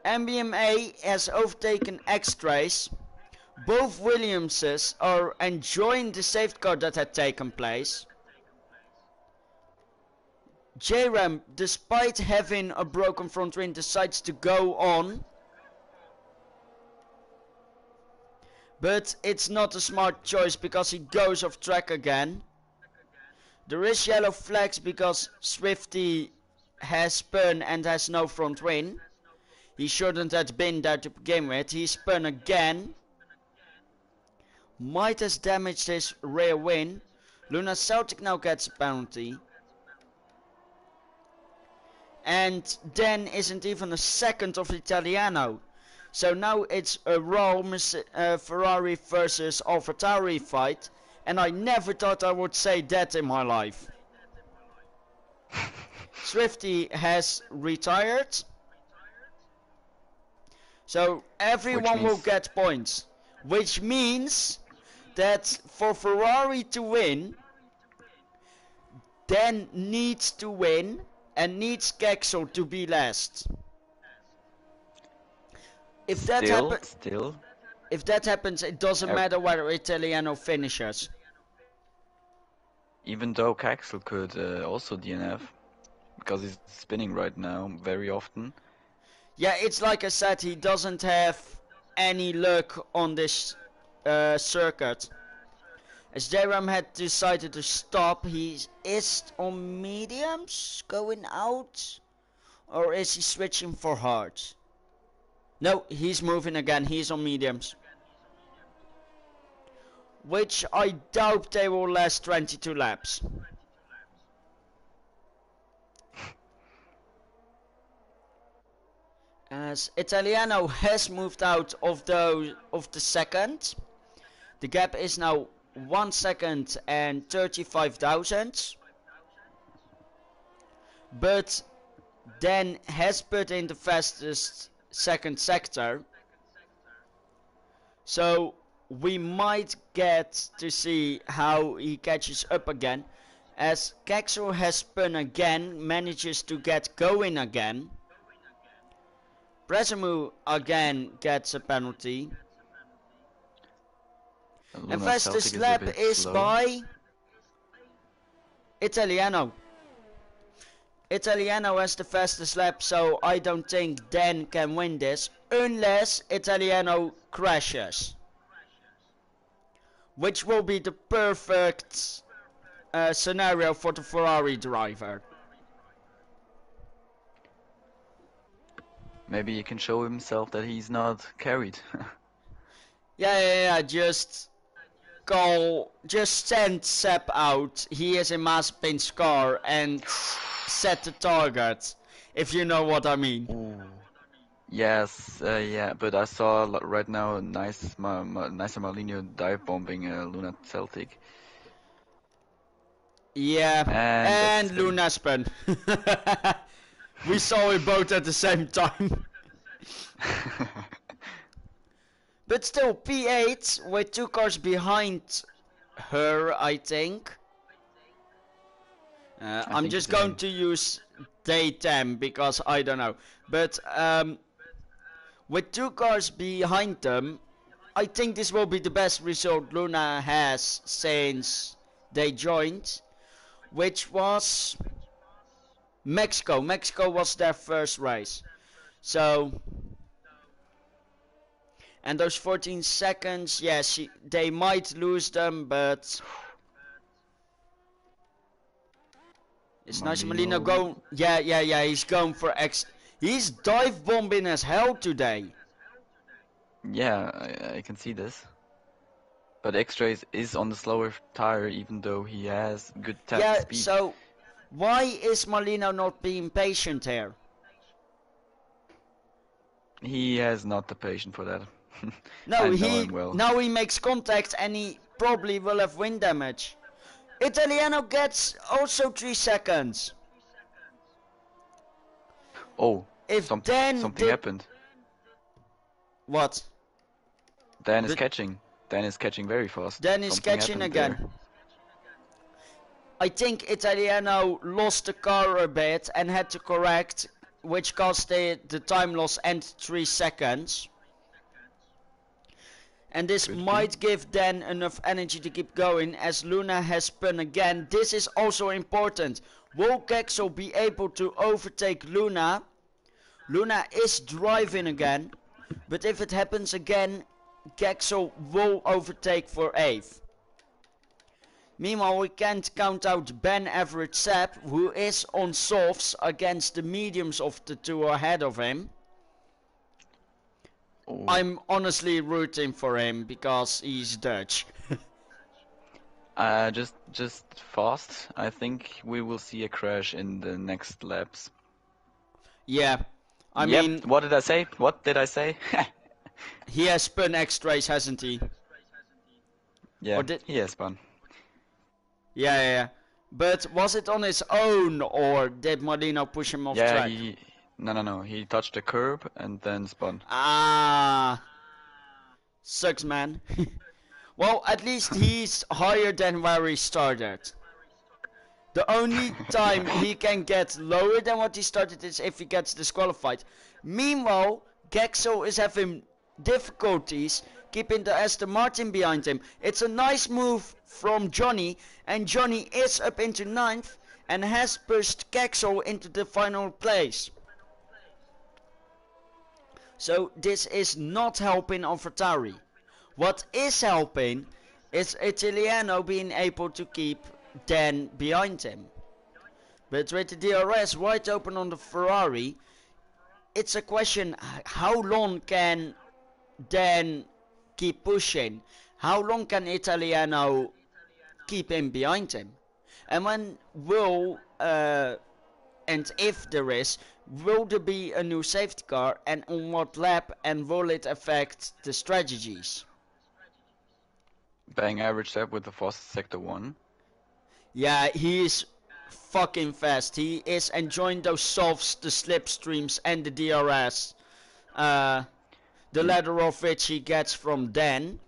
MBMA has overtaken X-Trace. Both Williamses are enjoying the safety car that had taken place. JRAM, despite having a broken front wing, decides to go on. But it's not a smart choice because he goes off track again. There is yellow flags because Swifty has spun and has no front wing. He shouldn't have been there to begin with. He spun again. Might has damaged his rear wing. Luna Celtic now gets a penalty. And then isn't even a second of Italiano. So now it's a raw Ferrari versus AlphaTauri fight. And I never thought I would say that in my life. Swifty has retired. So everyone will get points. Which means that for Ferrari to win, Dan needs to win and needs Kexel to be last. If that happens, it doesn't matter whether Italiano finishes. Even though Caxel could also DNF, because he's spinning right now very often. Yeah, it's like I said, he doesn't have any luck on this circuit. As JRAM had decided to stop, he is on mediums going out, or is he switching for hards? No, he's moving again, he's on mediums. Which I doubt they will last 22 laps. As Italiano has moved out of the second. The gap is now 1 second and 35 thousandths. But Dan has put in the fastest second sector. So we might get to see how he catches up again. As Kexel has spun again, manages to get going again. Presumu again gets a penalty. And fastest lap is by Italiano. Italiano has the fastest lap, so I don't think Dan can win this unless Italiano crashes. Which will be the perfect scenario for the Ferrari driver. Maybe he can show himself that he's not carried. Yeah, just send Seb out. He is in Mazepin's car and set the target. If you know what I mean. Ooh. Yes, yeah, but I saw right now nice Marlino dive bombing Luna Celtic. Yeah, And and Luna spun. We saw it both at the same time. But still, P8 with 2 cars behind her, I think. I'm just going to use day 10 because I don't know. But with 2 cars behind them, I think this will be the best result Luna has since they joined, which was Mexico. Mexico was their first race. So, and those 14 seconds, yes, they might lose them, but it's nice. Molino go. Yeah, he's going for X. He's dive bombing as hell today. Yeah, I can see this. But X-Rays is on the slower tire, even though he has good tap speed. So why is Molino not being patient here? He has not the patience for that. No, now he makes contact and he probably will have wind damage. Italiano gets also 3 seconds. Oh, if something happened. What? Dan is catching. Dan is catching very fast. Dan is catching again. There. I think Italiano lost the car a bit and had to correct, which caused the time loss and 3 seconds. And this might give Dan enough energy to keep going as Luna has spun again. This is also important. Will Kexel be able to overtake Luna? Luna is driving again. But if it happens again, Kexel will overtake for 8th. Meanwhile, we can't count out Ben Everett Seb, who is on softs against the mediums of the 2 ahead of him. Oh. I'm honestly rooting for him because he's Dutch. Just fast. I think we will see a crash in the next laps. Yeah, I mean... What did I say? What did I say? He has spun X-Rays, hasn't he? Yeah, he has spun. Yeah. But was it on his own or did Molino push him off track? No. He touched the curb and then spun. Ah, sucks, man. Well, at least he's higher than where he started. The only time he can get lower than what he started is if he gets disqualified. Meanwhile, Kexel is having difficulties keeping the Aston Martin behind him. It's a nice move from Johnny, and Johnny is up into 9th and has pushed Kexel into the final place. So this is not helping AlphaTauri. What is helping is Italiano being able to keep Dan behind him. But with the DRS wide open on the Ferrari, it's a question, how long can Dan keep pushing? How long can Italiano keep him behind him? And when will, and if there is, will there be a new safety car and on what lap, and will it affect the strategies? Bang average step with the fastest sector 1. Yeah, he is fucking fast. He is enjoying those softs, the slipstreams and the DRS. The latter of which he gets from Dan.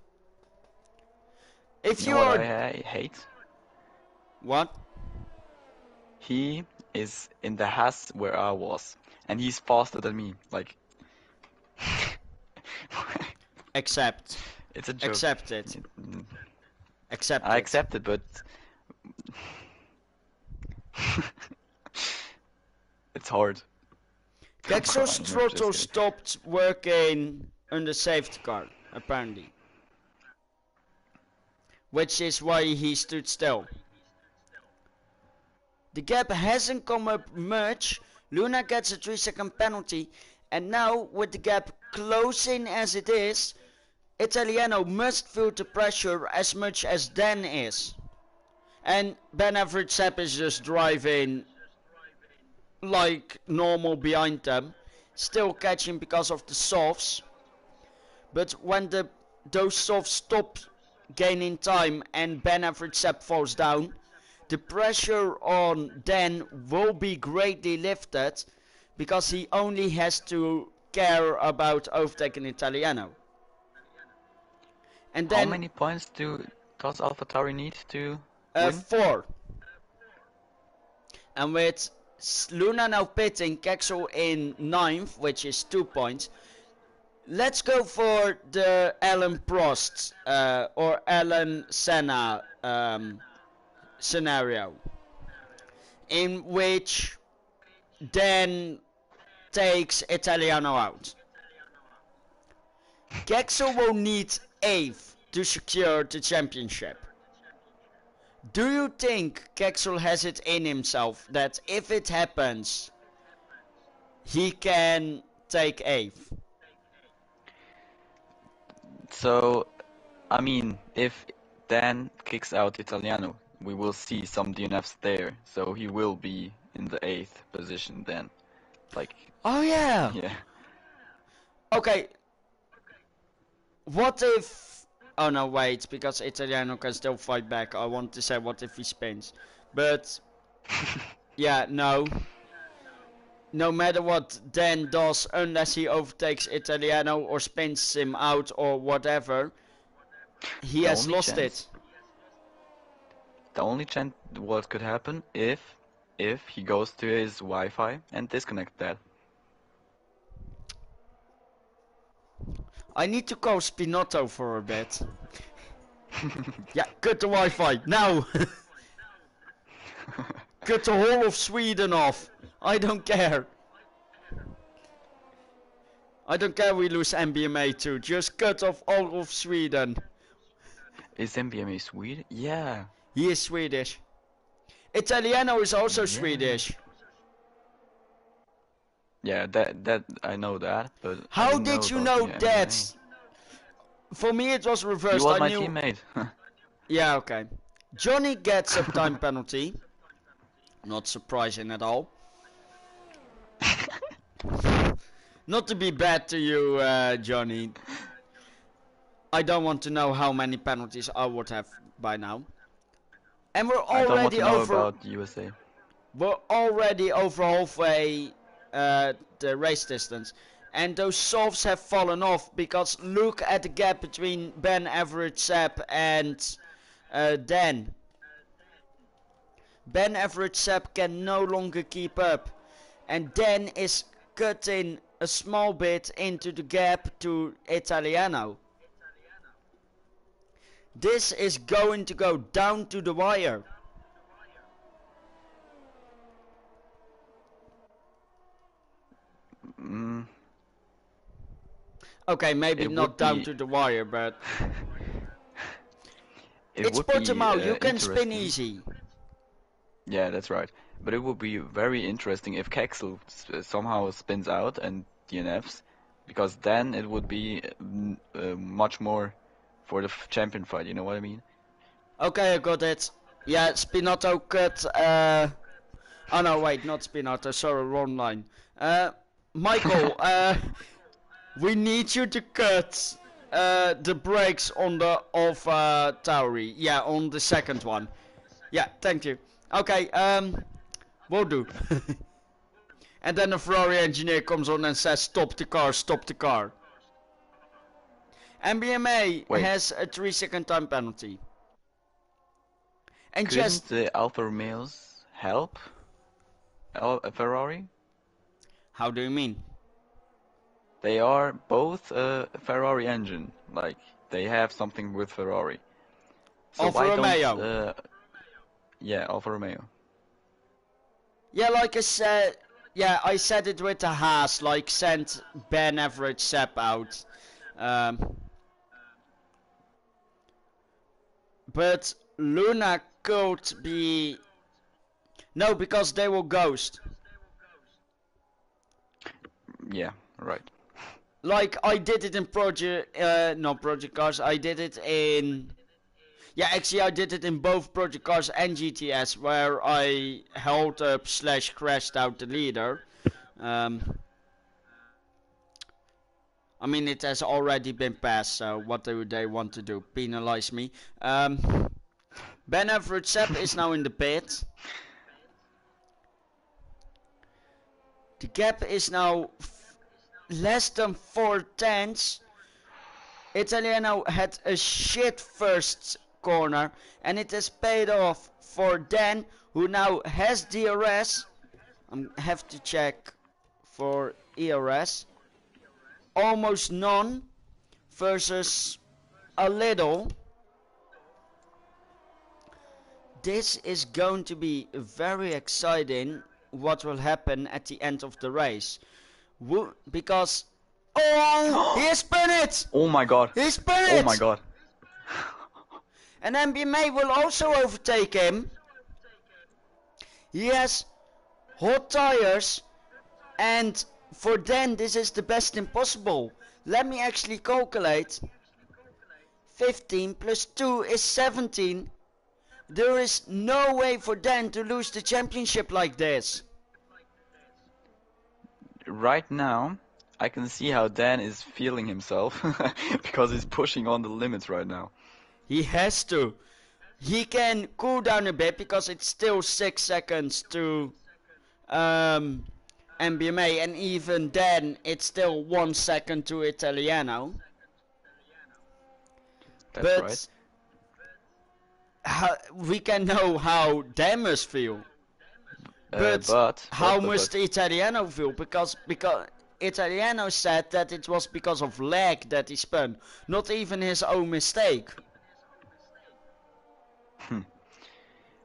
If you know what I hate? What? He is in the Haas where I was, and he's faster than me. Like, accept. It's a joke. Accept it. Accept it. I accept it, but it's hard. Kexel's throttle stopped working under safety car, apparently. Which is why he stood still. The gap hasn't come up much. Luna gets a 3-second penalty And now, with the gap closing as it is, Italiano must feel the pressure as much as Dan is. And Ben Average Sepp is just driving like normal behind them, still catching because of the softs. But when those softs stop gaining time and Ben Average Sepp falls down, the pressure on Dan will be greatly lifted, because he only has to care about overtaking Italiano. And then how many points does AlphaTauri need to win? 4. And with Luna now pitting, Kexel in 9th, which is 2 points. Let's go for the Alan Prost or Alan Senna scenario, in which Dan takes Italiano out. Kexel will need 8th to secure the championship. Do you think Kexel has it in himself that if it happens, he can take 8th? So, I mean, if Dan kicks out Italiano, we will see some DNFs there, so he will be in the 8th position then. Like, Oh yeah! yeah. Okay. What if... Oh no, wait, because Italiano can still fight back. I want to say what if he spins. But... yeah, no. No matter what Dan does, unless he overtakes Italiano or spins him out or whatever, he has lost it. The only chance what could happen if he goes to his Wi-Fi and disconnect that. I need to call Spinotto for a bit. Yeah, cut the Wi-Fi, now! Cut the whole of Sweden off! I don't care! I don't care we lose MBMA too, just cut off all of Sweden. Is MBMA Sweden? Yeah. He is Swedish. Italiano is also Swedish. Yeah, that I know that, but How I didn't did you about know the MBMA. that? For me it was He reversed. was I my knew... teammate. Yeah, okay. Johnny gets a time penalty. Not surprising at all. Not to be bad to you, Johnny. I don't want to know how many penalties I would have by now. And we're I don't want already to know over. about USA. We're already over halfway the race distance, and those softs have fallen off, because look at the gap between Ben Average Sepp and Dan. Ben Average Sepp can no longer keep up, and Dan is cutting a small bit into the gap to Italiano. This is going to go down to the wire. Okay, maybe It not would down be- to the wire, but It it's would be, Portimao, you can spin interesting. easy. Yeah, that's right. But it would be very interesting if Kexel somehow spins out and DNFs, because then it would be much more for the champion fight, you know what I mean? Okay, I got it. Yeah, Spinotto cut, oh no, wait, not Spinotto, sorry, wrong line. Michael, we need you to cut the brakes on the Alpha Tauri. Yeah, on the second one. Yeah, thank you. Okay, will do. And then the Ferrari engineer comes on and says, stop the car, stop the car. MBMA Wait. has a 3-second time penalty. And Couldn't just... the Alfa Romeos help Ferrari? How do you mean? They are both a Ferrari engine, like they have something with Ferrari. So Alfa why Romeo. don't yeah, Alfa Romeo. Yeah, like I said, yeah, I said it with the Haas, like send Ben Average Sepp out. But Luna could be... No, because they will ghost. Yeah, Right. Like I did it in not Project Cars, I did it in... Yeah, actually I did it in both Project Cars and GTS, where I held up / crashed out the leader. I mean, it has already been passed, so what do they want to do? Penalize me? Ben Everett Sepp is now in the pit. The gap is now less than 4 tenths. Italiano had a shit first corner, and it has paid off for Dan, who now has DRS. I have to check for ERS. Almost none versus a little. This is going to be very exciting what will happen at the end of the race. Because... Oh! He spun it! Oh my god. He spun it! Oh my god. And MBMA will also overtake him. He has hot tires. And for Dan, this is the best impossible. Let me actually calculate. 15 plus 2 is 17. There is no way for Dan to lose the championship like this. Right now, I can see how Dan is feeling himself because he's pushing on the limits right now. He has to. He can cool down a bit because it's still 6 seconds to MBMA, and even then it's still 1 second to Italiano. That's but right. We can know how Dan must feel. But how must Italiano feel? Because Italiano said that it was because of lag that he spun, not even his own mistake.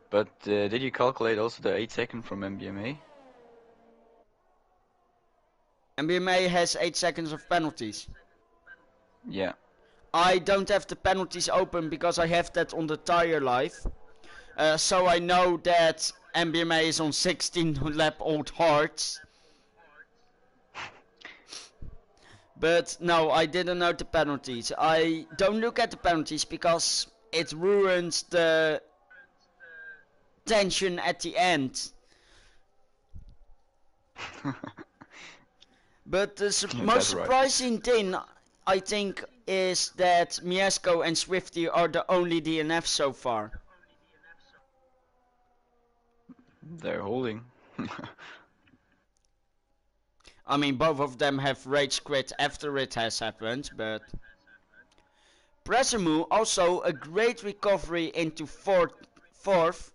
But did you calculate also the 8 second from MBMA? MBMA has 8 seconds of penalties. Yeah. I don't have the penalties open because I have that on the tire life. So I know that MBMA is on 16 lap old hards. But no, I didn't know the penalties. I don't look at the penalties because it ruins the tension at the end. But the most surprising thing, I think, is that Miesco and Swifty are the only DNFs so far. They're holding. I mean, both of them have rage quit after it has happened, but... Presumu also a great recovery into fourth,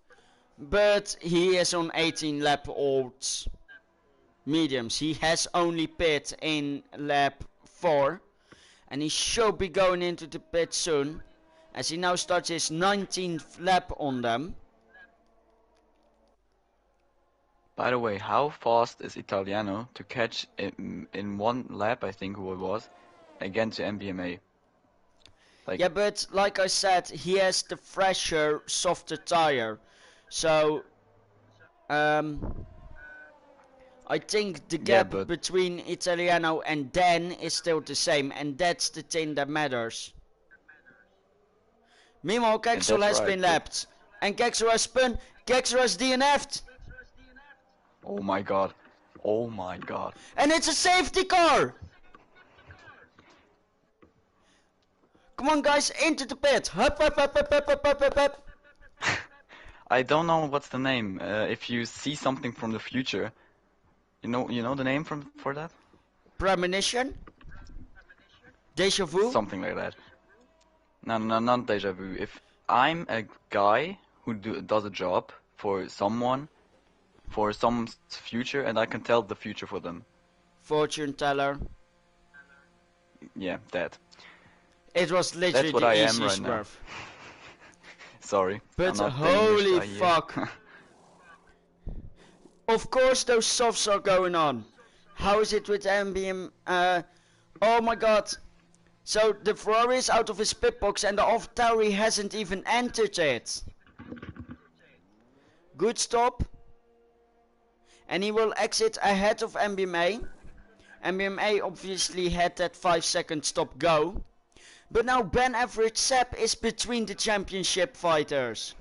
but he is on 18 lap old mediums. He has only pit in lap 4, and he should be going into the pit soon, as he now starts his 19th lap on them. By the way, how fast is Italiano to catch in 1 lap, I think who it was, again to MBMA? Like, yeah, but like I said, he has the fresher, softer tire. So, I think the gap between Italiano and Dan is still the same, and that's the thing that matters. Meanwhile, Kexel has been lapped, and Kexel has spun, Kexel has DNF'd! Oh my god. Oh my god. And it's a safety car! Come on guys, into the pit! Hup, hup, hup, hup, hup, hup, hup, hup. I don't know what's the name. If you see something from the future, you know the name for that? Premonition? Deja vu? Something like that. No, not deja vu. If I'm a guy who does a job for someone, for some future, and I can tell the future for them. Fortune teller. Yeah, that. It was literally what the I am easy right swerve. Sorry. But holy fuck. Of course those softs are going on. How is it with MBM? Oh my god. So the Ferrari is out of his pit box and the AlphaTauri hasn't even entered it. Good stop. And he will exit ahead of MBMA. MMA obviously had that 5-second stop go. But now Ben Average Seb is between the championship fighters.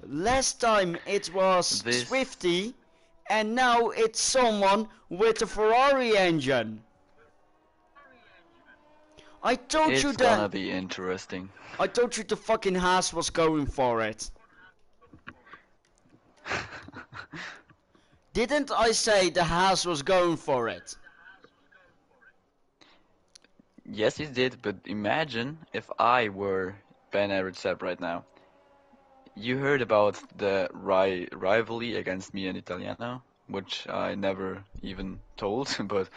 Last time it was Swifty, and now it's someone with a Ferrari engine. I told you that. It's gonna be interesting. I told you the fucking Haas was going for it. Didn't I say the Haas was going for it? Yes, he did, but imagine if I were Ben Average Seb right now. You heard about the rivalry against me and Italiano, which I never even told, but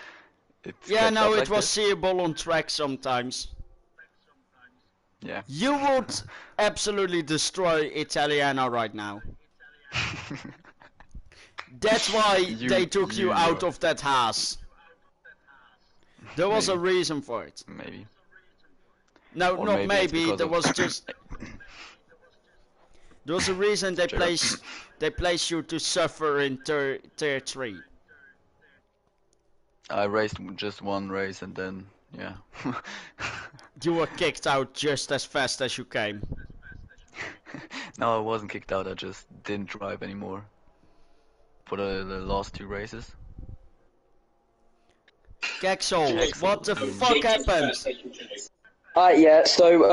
it's yeah, no, it like was this. seeable on track sometimes. Yeah. You would absolutely destroy Italiano right now. That's why they took you out of that Haas. There was a reason for it. Maybe. No, Or not maybe. There of... was just. There was a reason they placed you to suffer in tier 3. I raced just one race and then, yeah. You were kicked out just as fast as you came. No, I wasn't kicked out. I just didn't drive anymore for the last 2 races. Kexel, what the fuck happened? Yeah, so,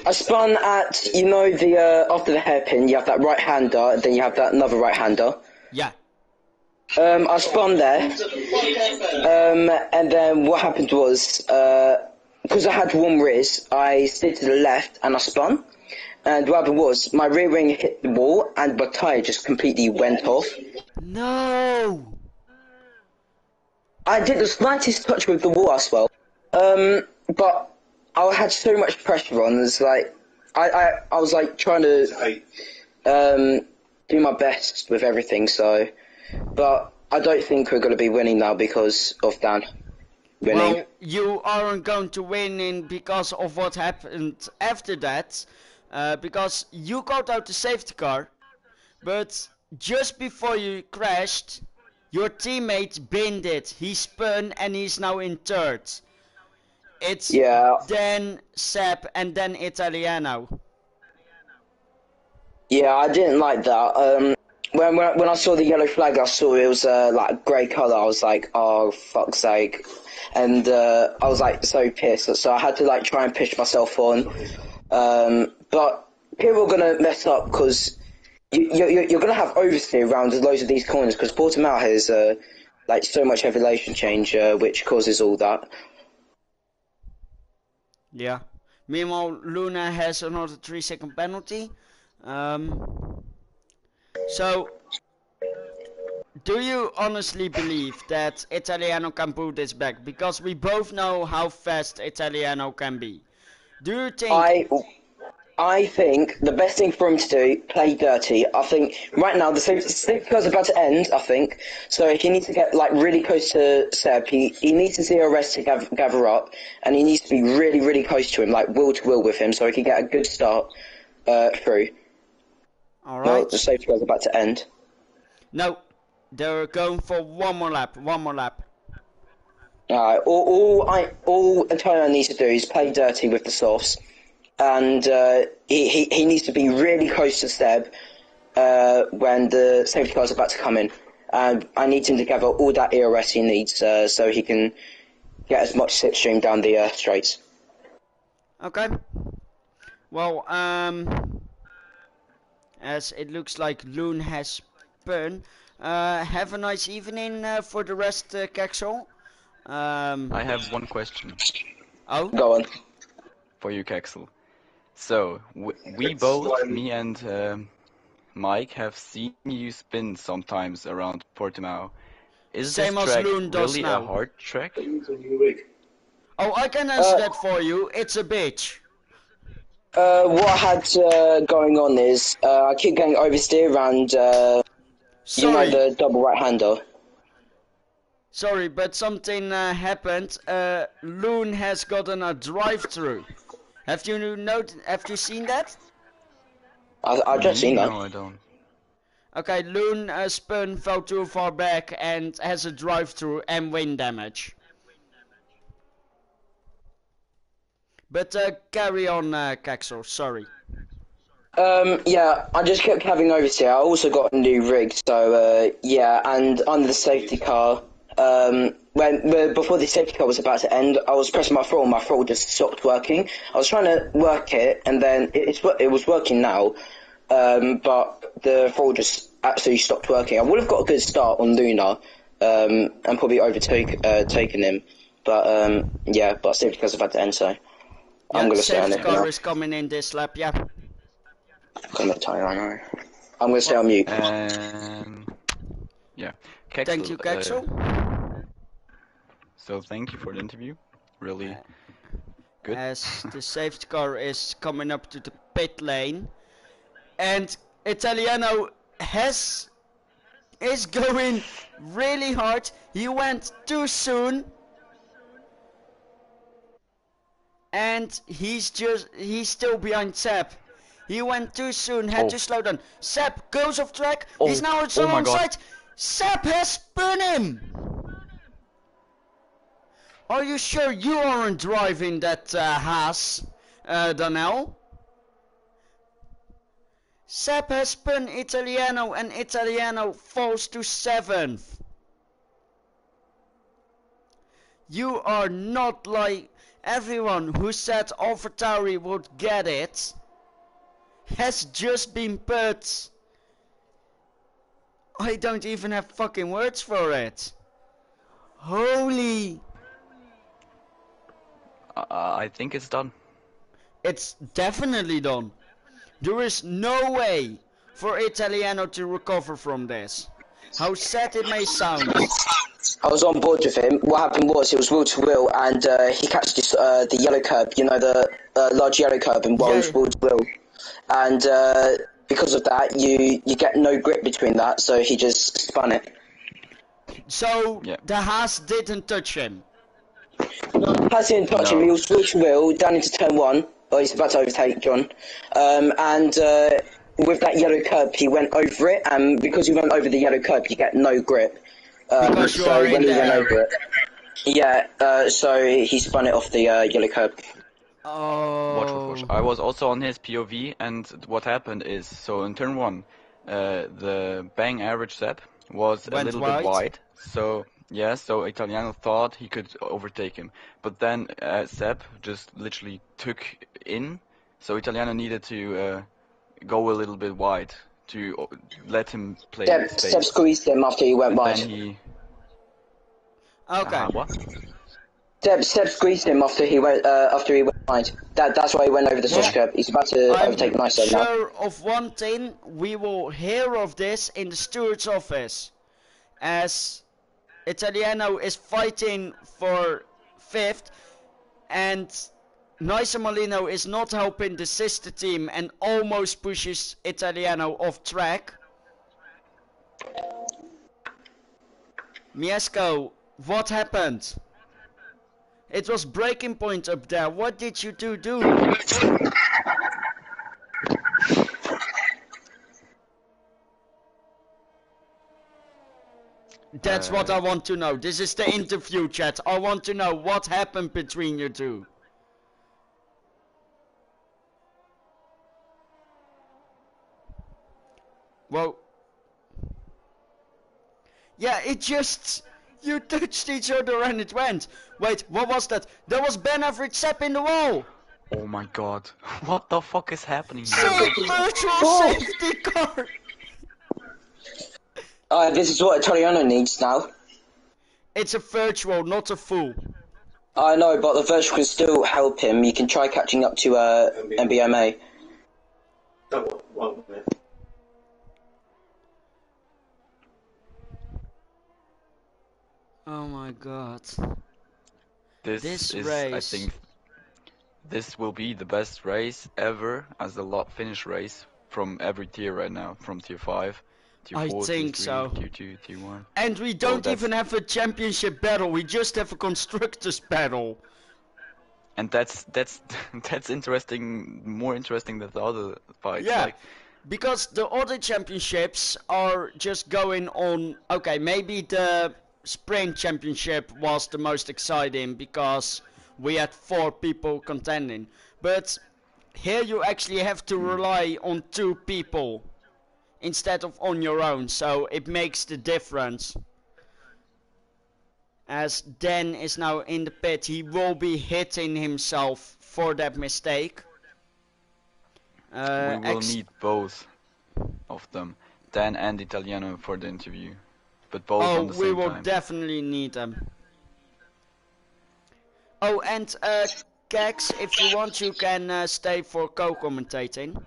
I spun at, you know, the, after the hairpin, you have that right-hander, and then you have that another right-hander. Yeah. I spun there, and then what happened was, because I had warm rears, I slid to the left, and I spun, and what happened was, my rear wing hit the wall, and my tyre just completely went off. No! I did the slightest touch with the wall as well, but I had so much pressure on. It's like I was like trying to do my best with everything. So, but I don't think we're going to be winning now because of Dan winning. Well, you aren't going to win because of what happened after that, because you got out the safety car, but just before you crashed, your teammate binned it. He spun and he's now in 3rd. It's then Seb and then Italiano. Yeah, I didn't like that. When I saw the yellow flag, I saw it was like grey colour. I was like, oh fuck's sake, and I was like so pissed. So I had to like try and push myself on. But people are gonna mess up because you're gonna have oversteer around loads of these corners because Portimao has like so much elevation change, which causes all that. Yeah. Meanwhile, Luna has another 3-second penalty. So, do you honestly believe that Italiano can pull this back? Because we both know how fast Italiano can be. Do you think... I think the best thing for him to do, play dirty. I think right now the safety car's about to end, I think. So he needs to get like really close to Seb. He needs to zero rest to gather up, and he needs to be really, really close to him, like wheel to wheel with him, so he can get a good start through. Alright. Well, the safety car's about to end. No, they're going for one more lap. Alright, all Antonio needs to do is play dirty with the softs. And he needs to be really close to Seb when the safety car's about to come in. I need him to gather all that ERS he needs so he can get as much slipstream down the straights. Okay. Well, as it looks like Loon has spun, have a nice evening for the rest, Kexel. I have one question. Oh? Go on. For you, Kexel. So, we both, me and Mike, have seen you spin sometimes around Portimao. Is Same this as track Loon does really now. a hard track? Oh, I can answer that for you. It's a bitch. What I had going on is I keep getting oversteer and you know the double right-hander. Sorry, but something happened. Loon has gotten a drive-through. Have you seen that? I've just seen that. No, I don't. Okay, Loon spun fell too far back and has a drive-through and wind damage. But carry on, Caxel, sorry. Yeah, I just kept having oversteer. I also got a new rig, so yeah, and under the safety car, before the safety car was about to end, I was pressing my throttle, and my throttle just stopped working. I was trying to work it, and then it was working now, but the throttle just absolutely stopped working. I would have got a good start on Luna, and probably taken him, but yeah, but safety car's about to end, so Yeah, I'm gonna stay on safety it car now. is coming in this lap, yeah. I'm gonna tell you, I know. I'm gonna stay on mute. Yeah. Kexel, Thank you, Caxel. So thank you for the interview. Really good. As the safety car is coming up to the pit lane, and Italiano is going really hard. He went too soon, and he's still behind Seb. He went too soon, had to slow down. Seb goes off track. He's now oh my God. alongside. Seb has spun him. Are you sure you aren't driving that Haas, Daniel? Seb has spun Italiano and Italiano falls to 7th. You are not like everyone who said AlphaTauri would get it. Has just been put. I don't even have fucking words for it. Holy. I think it's done. It's definitely done. There is no way for Italiano to recover from this. How sad it may sound. I was on board with him. What happened was it was wheel to wheel, and he catched this, the yellow curb. You know, the large yellow curb, and while it was wheel to wheel, and because of that, you get no grip between that. So he just spun it. So the Haas didn't touch him. Haas didn't touch him. He was wheel to wheel down into turn 1. Oh, he's about to overtake John, and with that yellow curb, he went over it, and because he went over the yellow curb, you get no grip. Because you are in there. So he spun it off the yellow curb. Oh. Watch. I was also on his POV, and what happened is, so in turn 1, the bang average Seb was a little bit wide. So yeah, so Italiano thought he could overtake him, but then Seb just literally took in. So Italiano needed to go a little bit wide to let him play space. Seb squeezed him after he went wide. Then he... Okay. What? Seb squeezed him after he went wide. That's why he went over the switch curb. He's about to overtake Nice now. I'm sure of one thing. We will hear of this in the steward's office, as Italiano is fighting for 5th, and Nice Molino is not helping the sister team and almost pushes Italiano off track. Miesco, what happened? It was breaking point up there. What did you do? That's what I want to know. This is the interview, chat. I want to know what happened between you two. Well, yeah, it just... You touched each other and it went. Wait, what was that? There was Ben Average Sepp in the wall. Oh my God. What the fuck is happening here? Virtual safety car. This is what Italiano needs now. It's a virtual, not a full. I know, but the virtual can still help him. You can try catching up to MBMA. Oh my God. This is, race. I think, this will be the best race ever as a finish race from every tier right now, from tier 5, tier 4, I tier think 3, so. tier 2, tier 1. And we don't even have a championship battle, we just have a constructors battle. And that's interesting, more interesting than the other fights. Yeah. Like, because the other championships are just going on. Okay, maybe the sprint championship was the most exciting because we had 4 people contending, but here you actually have to rely on 2 people instead of on your own, so it makes the difference. As Dan is now in the pit, he will be hitting himself for that mistake. We will need both of them, Dan and Italiano, for the interview, but both on the same time. We will definitely need them. Oh, and Kex, if you want, you can stay for co-commentating.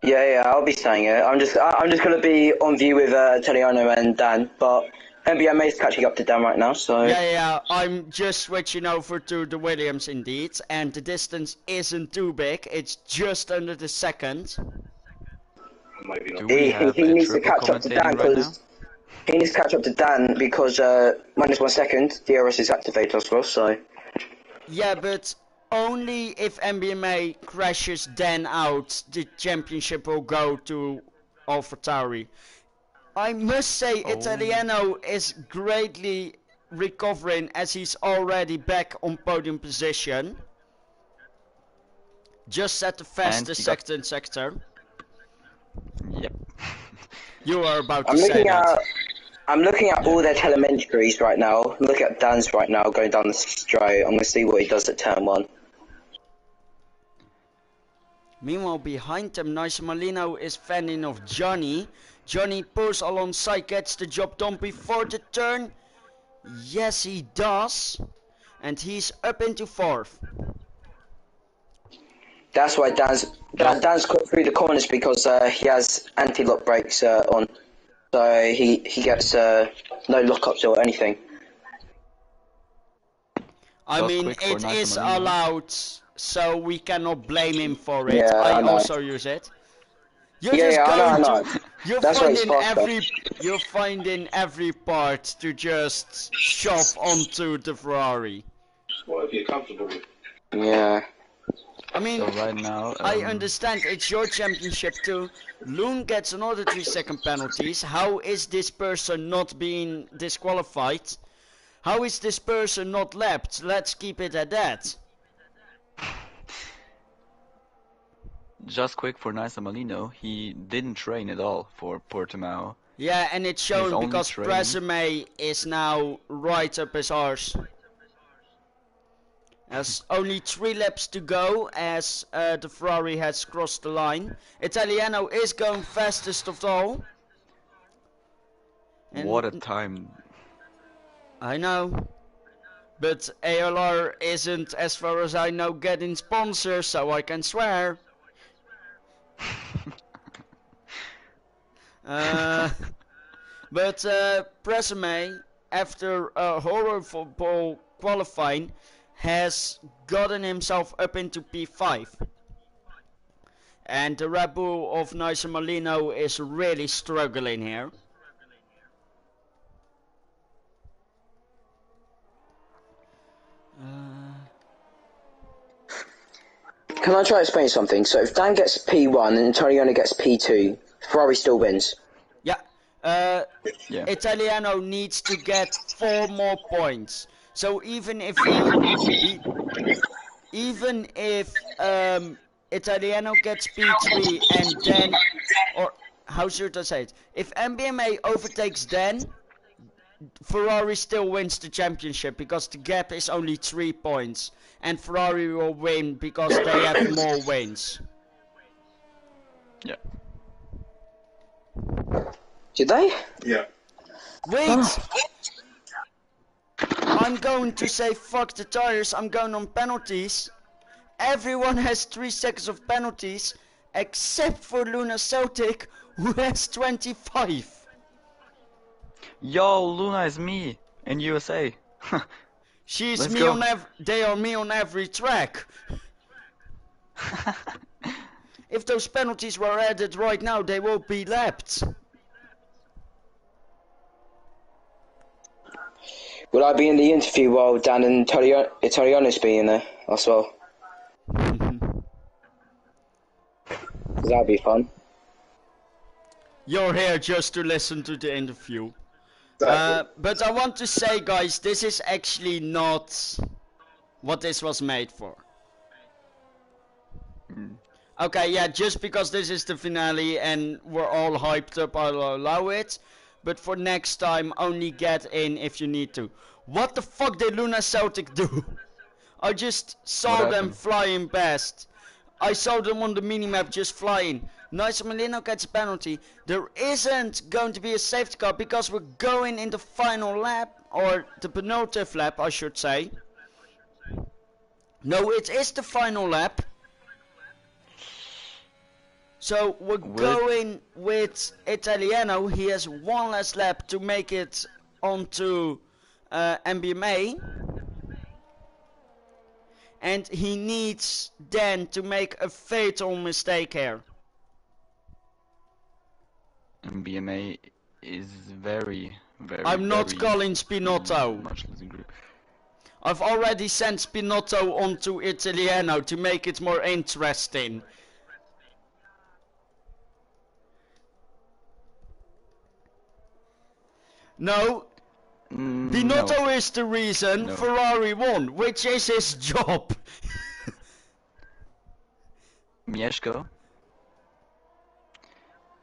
Yeah, I'll be staying here. I'm just gonna be on view with Italiano and Dan, but MBMA is catching up to Dan right now, so... Yeah, I'm just switching over to the Williams indeed, and the distance isn't too big, it's just under the second. He needs to catch up to Dan because... He needs to catch up to Dan because -1 second, DRS is activated as well, so... Yeah, but only if MBMA crashes Dan out, the championship will go to AlphaTauri. I must say, Italiano is greatly recovering as he's already back on podium position. Just set the fastest sector in sector. Yep. You are about to say that. I'm looking at all their telemetries right now. Look at Dan's right now going down the straight. I'm going to see what he does at turn 1. Meanwhile, behind them, Nice Malino is fending off Johnny. Johnny pulls alongside, gets the job done before the turn. Yes, he does. And he's up into 4th. That's why Dan's cut through the corners because he has anti-lock brakes on. So he gets no lockups or anything. I mean, it is allowed, so we cannot blame him for it. Yeah, I also use it. You're I know. You're finding every part to just shove onto the Ferrari. Whatever you're comfortable with. Yeah. I mean, so right now, I understand it's your championship too. Loon gets another 3-second penalties. How is this person not being disqualified? How is this person not lapped? Let's keep it at that. Just quick for Nice Malino, he didn't train at all for Portimao. Yeah, and it's shown because Presame is now right up his arse. There's only 3 laps to go as the Ferrari has crossed the line. Italiano is going fastest of all. And what a time. I know. But ALR isn't, as far as I know, getting sponsors, so I can swear. But Presame, after a horrible qualifying, has gotten himself up into P5. And the Red Bull of Nice Malino is really struggling here. Can I try to explain something? So if Dan gets P1 and Antonio gets P2, Ferrari still wins. Yeah. Italiano needs to get 4 more points. So even if Italiano gets P3 and then, or how should I say it? If MBMA overtakes Dan, Ferrari still wins the championship because the gap is only 3 points, and Ferrari will win because they have more wins. Yeah. Did they? Yeah. Wait! I'm going to say fuck the tires, I'm going on penalties. Everyone has 3 seconds of penalties, except for Luna Celtic, who has 25. Yo, Luna is me in USA. She's me on they are me on every track. If those penalties were added right now, they will be lapped. Will I be in the interview while Dan and Italiano's being there as well? That'd be fun. You're here just to listen to the interview. Exactly. But I want to say, guys, this is actually not what this was made for. Okay, yeah, just because this is the finale and we're all hyped up, I'll allow it. But for next time, only get in if you need to. What the fuck did Luna Celtic do? I just saw them happened? flying past. I saw them on the minimap just flying. Nice Molino gets a penalty. There isn't going to be a safety car because we're going in the final lap. Or the penultimate lap, I should say. No, it is the final lap. So we're going with Italiano. He has one last lap to make it onto MBMA. And he needs Dan to make a fatal mistake here. BMA is very, very. I'm not very calling Spinotto. much losing group. I've already sent Spinotto onto Italiano to make it more interesting. No, Binotto is the reason Ferrari won, which is his job. Mieszko,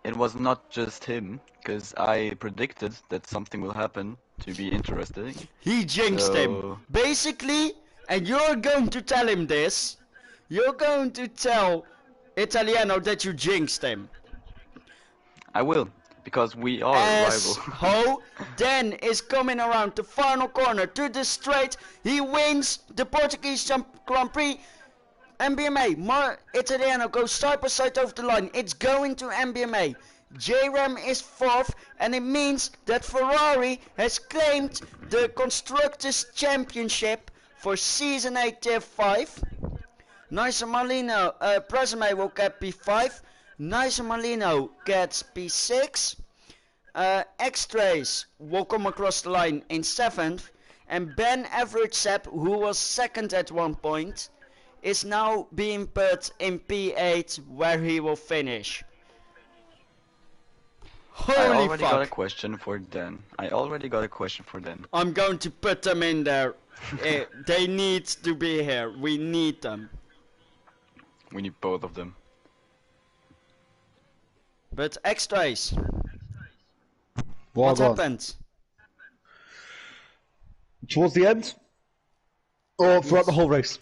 it was not just him, because I predicted that something will happen to be interesting. He jinxed him. Basically, and you're going to tell him this, you're going to tell Italiano that you jinxed him. I will, because we are rivals. Ho, Dan is coming around the final corner to the straight. He wins the Portuguese Grand Prix. MBMA, Italiano goes side by side over the line. It's going to MBMA. JRAM is 4th, and it means that Ferrari has claimed the Constructors' Championship for Season 8 Tier 5. Nice Marlino, Presame will get P5. Nice Marlino gets P6. X-Trace will come across the line in 7th. And Ben Average Sepp, who was 2nd at one point, is now being put in P8 where he will finish. Holy I already fuck. got a question for Dan. I'm going to put them in there. They need to be here. We need them. We need both of them. But X-Trace, What happened? Towards the end? Or throughout the whole race?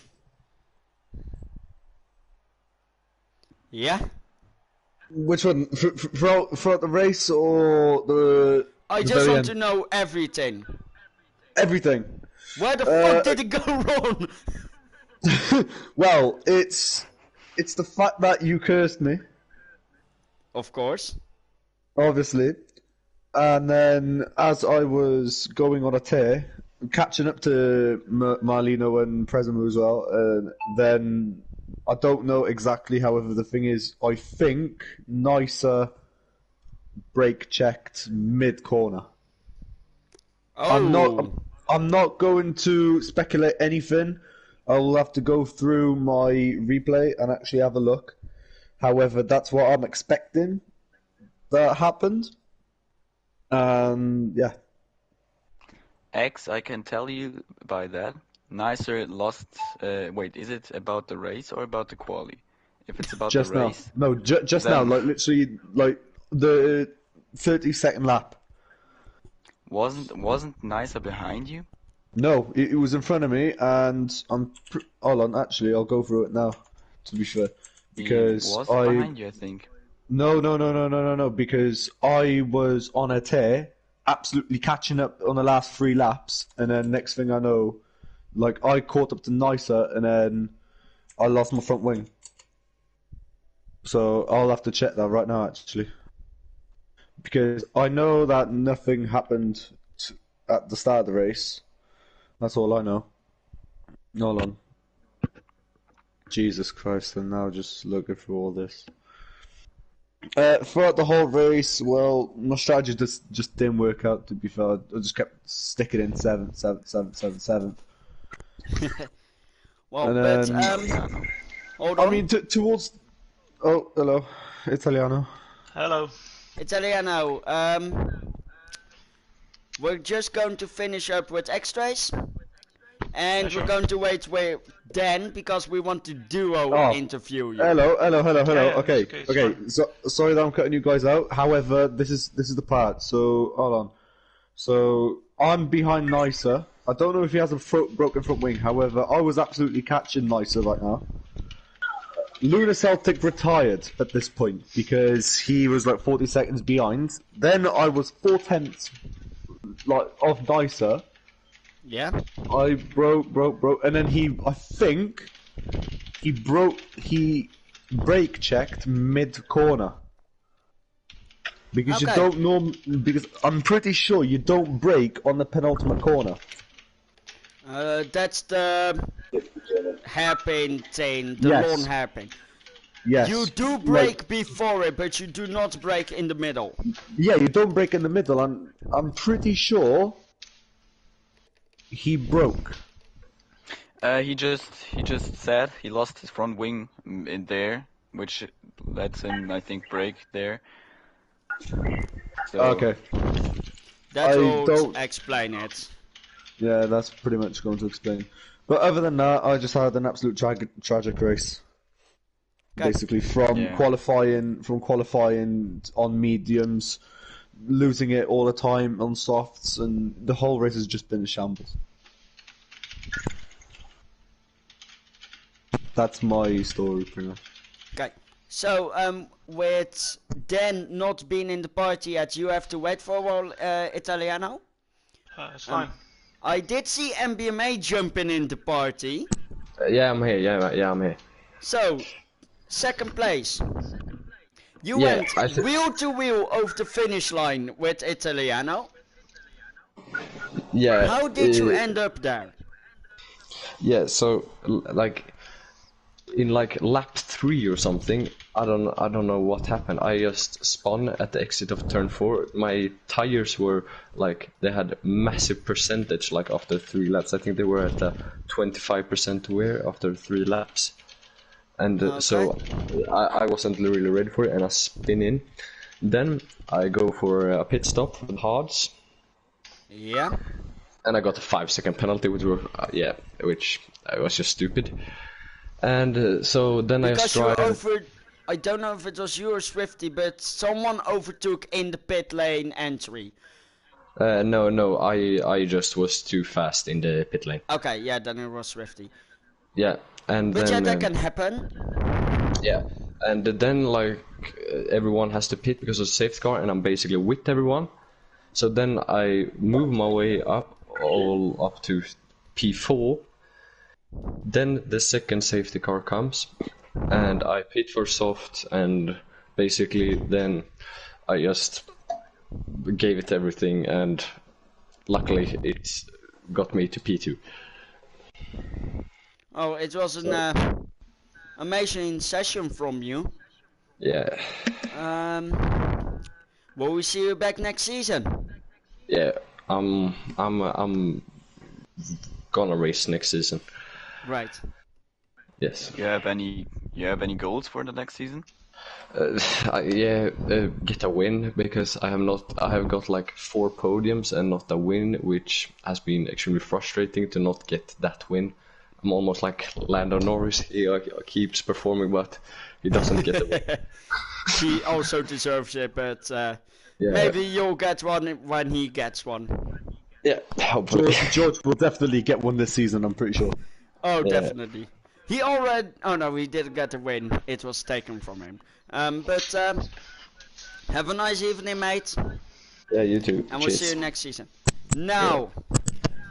Yeah? Which one? Throughout the race or the... I the just very want end? to know everything. Everything. Where the fuck did it go wrong? Well, it's the fact that you cursed me, Of course. obviously, and then as I was going on a tear, catching up to Marlino and Presimo as well, then I don't know exactly. However, the thing is, I think Nicer brake checked mid corner. Oh. I'm not going to speculate anything. I'll have to go through my replay and actually have a look. However, that's what I'm expecting that happened. Yeah. X, I can tell you by that. Nicer lost. Wait, is it about the race or about the quali? If it's about Just the now. race, No, just now. then- Like literally, like the 30-second lap. wasn't Nicer behind you? No, it was in front of me, and hold on. Actually, I'll go through it now. To be fair, because He was behind you, I think. No. Because I was on a tear, absolutely catching up on the last 3 laps, and then next thing I know, like I caught up to Nicer, and then I lost my front wing. So I'll have to check that right now, actually, because I know that nothing happened at the start of the race. That's all I know. Hold on. Jesus Christ, and now just looking through all this. Throughout the whole race, well, my strategy just didn't work out, to be fair. I just kept sticking in 7th. Well, And but, then- hold on. I mean, towards... Oh, hello. Italiano. Hello. Italiano, we're just going to finish up with X-Rays. And Sure. we're going to wait with Dan because we want to duo interview you. Hello. Yeah, Okay, it's fine. So sorry that I'm cutting you guys out. However, this is the part. So hold on. So I'm behind Nicer. I don't know if he has a broken front wing. However, I was absolutely catching Nicer right now. Luna Celtic retired at this point because he was like 40 seconds behind. Then I was 4/10 like off Nicer. Yeah. I broke, and then I think he brake checked mid corner. Because you don't know, because I'm pretty sure you don't brake on the penultimate corner. That's the hairpin thing, the lawn hairpin. Yes. You do brake before it, but you do not brake in the middle. Yeah, you don't brake in the middle, and I'm pretty sure he broke. He just said he lost his front wing in there, which lets him, I think, break there. So, Okay. That will explain it. Yeah, that's pretty much going to explain. But other than that, I just had an absolute tragic race. Okay. Basically, from qualifying on mediums, losing it all the time on softs, and the whole race has just been a shambles. That's my story, pretty much. Okay. So, with Dan not being in the party yet, you have to wait for a while, Italiano. It's fine. I did see MBMA jumping in the party. Yeah, I'm here. Yeah, I'm here. So, second place. You went wheel to wheel over the finish line with Italiano. Yeah. How did you end up there? Yeah, so like in like lap 3 or something, I don't know what happened. I just spun at the exit of turn 4. My tires were like, they had massive percentage like after 3 laps. I think they were at 25% wear after 3 laps. And so I wasn't really ready for it, and I spin in. Then I go for a pit stop with hards. Yeah. And I got a 5-second penalty, which were which was just stupid. And so then because I I don't know if it was you or Swifty, but someone overtook in the pit lane entry. No, I just was too fast in the pit lane. Okay, yeah, then it was Swifty. Yeah, and but then, yeah, that can happen. Yeah, and then like everyone has to pit because of safety car, and I'm basically with everyone. So then I move my way up, all up to P4. Then the second safety car comes, and I pit for soft, and basically then I just gave it everything, and luckily it got me to P2. Oh, it was an amazing session from you. Yeah. Will we see you back next season? Yeah, I'm gonna race next season. Right. Yes. You have any goals for the next season? Get a win, because I have got like 4 podiums and not a win, which has been extremely frustrating to not get that win. I'm almost like Lando Norris. He keeps performing, but he doesn't get the win. He also deserves it, but maybe you'll get one when he gets one. Yeah, hopefully. George will definitely get one this season, I'm pretty sure. Oh, definitely. He already... Oh no, he didn't get the win. It was taken from him. But have a nice evening, mate. Yeah, you too. And we'll see you next season. Now,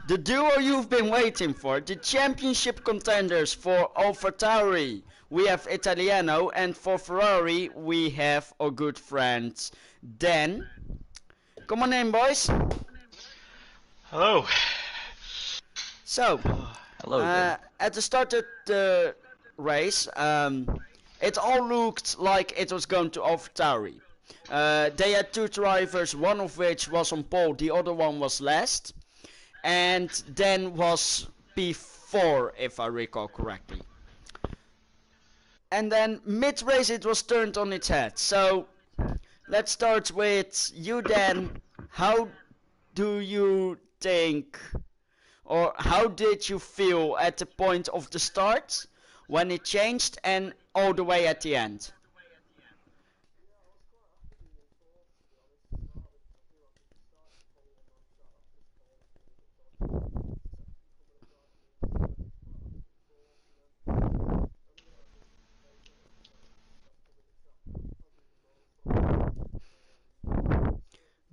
the duo you've been waiting for, the championship contenders for AlphaTauri. We have Italiano, and for Ferrari we have our good friend Dan. Come on in, boys. Hello. So, hello. at the start of the race, it all looked like it was going to AlphaTauri. They had 2 drivers, one of which was on pole, the other one was last, and then was P4, if I recall correctly. And then mid-race it was turned on its head. So, let's start with you then. How do you think, or how did you feel at the point of the start, when it changed, and all the way at the end?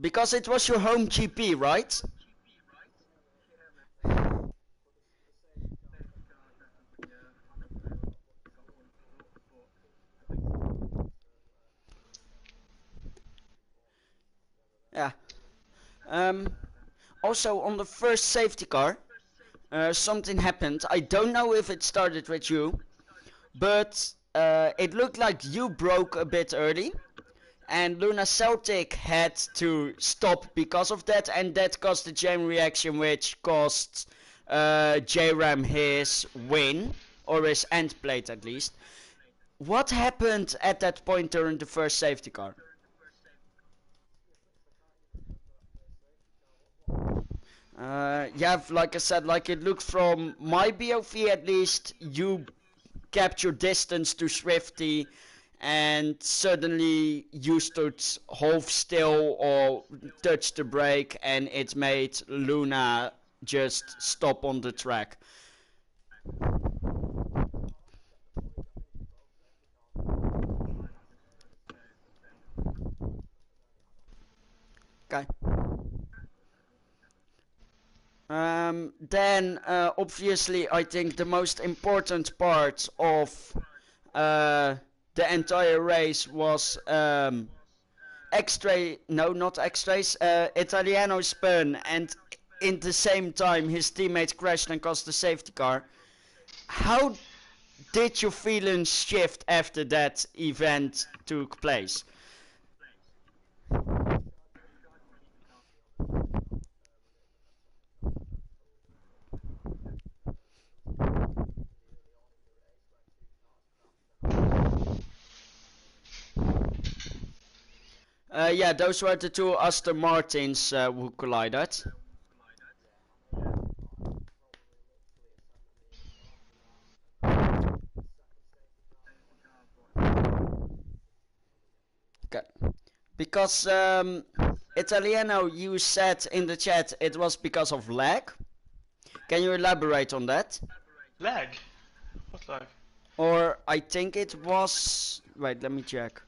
Because it was your home GP, right? Yeah. Also, on the first safety car, something happened. I don't know if it started with you, but it looked like you broke a bit early. And Luna Celtic had to stop because of that, and that caused the chain reaction, which cost JRAM his win, or his end plate at least. What happened at that point during the first safety car? Yeah, like I said, like it looked from my BOV at least, you kept your distance to Swifty, and suddenly you stood half still or touched the brake, and it made Luna just stop on the track. Okay. Then obviously I think the most important part of the entire race was X-ray, no, not X-rays, Italiano spun, and in the same time his teammate crashed and caused the safety car. How did your feelings shift after that event took place? Yeah, those were the two Aston Martins who collided. Okay. Because Italiano, you said in the chat it was because of lag. Can you elaborate on that? Lag? What lag? Or I think it was... Wait, let me check.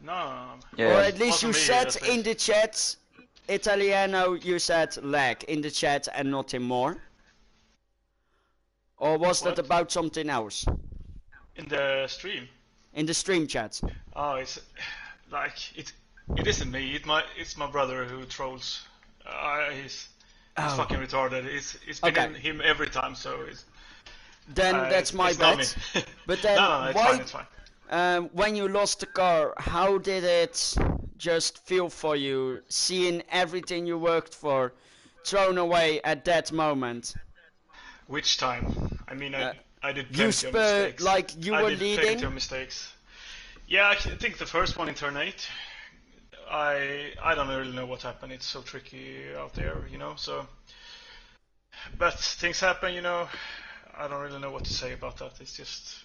No. Yeah. Or at least you Wasn't me, said at in least. the chat, Italiano, you said lag in the chat and nothing more. Or was that What? about something else? In the stream? In the stream chat. Oh, it's like it isn't me. It's my brother who trolls. He's Oh. fucking retarded. It's been Okay. in him every time. So it's Then that's my it's not bad. me. But then no, it's why, fine. It's fine. when you lost the car, how did it just feel for you, seeing everything you worked for thrown away at that moment? Which time? I mean, I did You plenty of spurred, mistakes. like you I were did leading. plenty of mistakes. Yeah, I think the first one in turn 8. I don't really know what happened. It's so tricky out there, you know. So, but things happen, you know. I don't really know what to say about that. It's just,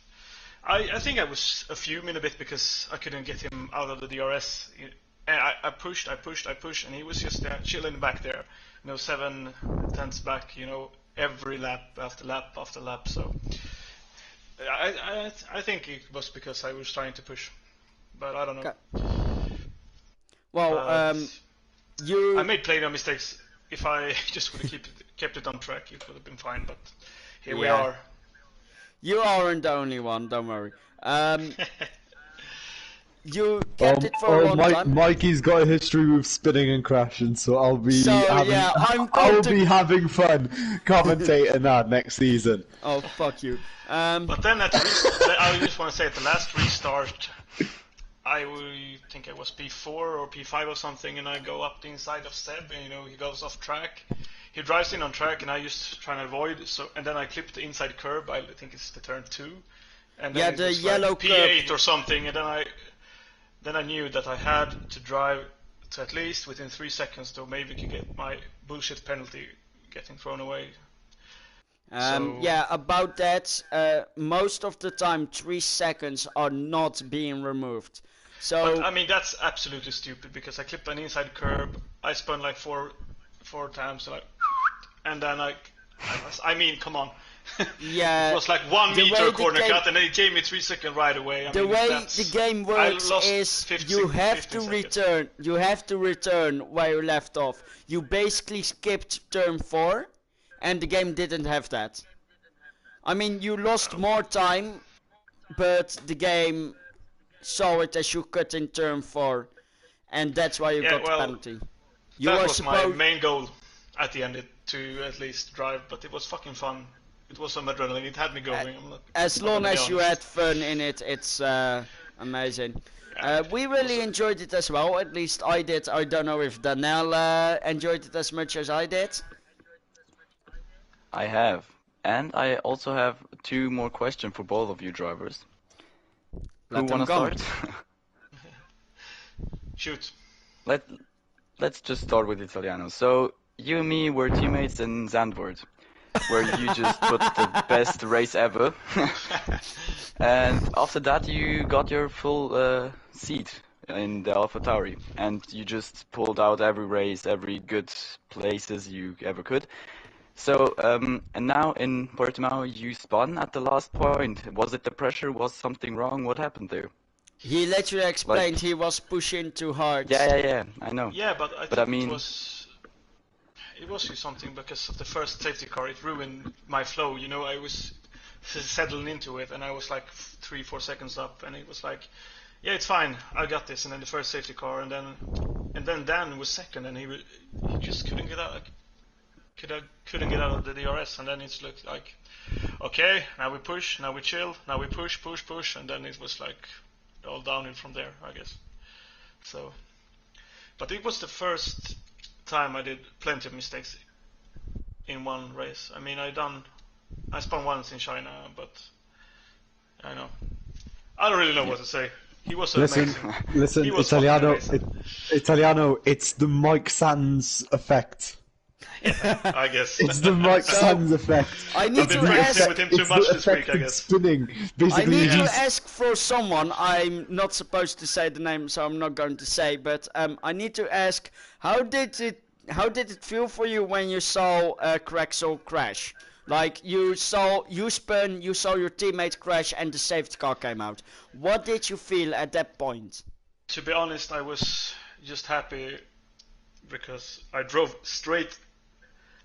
I think I was fuming a bit because I couldn't get him out of the DRS. And I pushed, and he was just chilling back there, you know, 7/10 back, you know, every lap after lap after lap. So, I think it was because I was trying to push, but I don't know. Okay. Well, you... I made plenty of mistakes. If I just would have kept it on track, it would have been fine. But here we are. You aren't the only one. Don't worry. You kept it for a long time. Mikey's got a history with spinning and crashing, so I'll be having fun commentating that next season. Oh, fuck you. But then I just want to say at the last restart, I think I was P4 or P5 or something, and I go up the inside of Seb, and you know he goes off track. He drives in on track, and I just try to avoid. So and then I clip the inside curb. I think it's the turn 2. And then yeah, it the was yellow like P8 curb or something, and then I then I knew that I had to drive to at least within 3 seconds to maybe could get my bullshit penalty getting thrown away. Yeah, about that, most of the time 3 seconds are not being removed. So, but I mean that's absolutely stupid because I clipped an inside curb, I spun like four times, like, and then I mean, come on. Yeah, it was like 1 meter corner cut, and it gave me 3 seconds right away. The way the game works is you have to return. You have to return where you left off. You basically skipped turn 4, and the game didn't have that. I mean, you lost more time, but the game saw it as you cut in turn 4, and that's why you got the penalty. That was my main goal at the end, to at least drive, but it was fucking fun. It was some adrenaline, it had me going. As long as you had fun in it, it's amazing. We really enjoyed it as well, at least I did. I don't know if Daniel enjoyed it as much as I did. I have. And I also have 2 more questions for both of you drivers. Who wanna start? Shoot. Let's just start with Italiano. So, you and me were teammates in Zandvoort, where you just put the best race ever. And after that you got your full seat in the AlphaTauri, and you just pulled out every race, every good places you ever could. So, and now in Portimao you spun at the last point. Was it the pressure? Was something wrong? What happened there? He literally explained he was pushing too hard. Yeah, I know. Yeah, but I mean, it was something because of the first safety car. It ruined my flow. You know, I was settling into it, and I was like 3-4 seconds up, and it was like, yeah, it's fine, I got this. And then the first safety car, and then Dan was second, and he just couldn't get out. Couldn't get out of the DRS, and then it looked like, okay, now we push, now we chill, now we push, and then it was like all downhill from there, I guess. So, but it was the first time I did plenty of mistakes in one race. I mean, I spun once in China, but I don't really know what to say. He was amazing. Listen, Italiano, it's the Mike Sands effect. I guess. It's the Mike Sands effect. I need to ask with him too much this week, I guess. Spinning. Basically, I need to ask for someone. I'm not supposed to say the name, so I'm not going to say. But I need to ask, how did it feel for you when you saw Craxel crash? Like you spun, you saw your teammate crash, and the safety car came out. What did you feel at that point? To be honest, I was just happy because I drove straight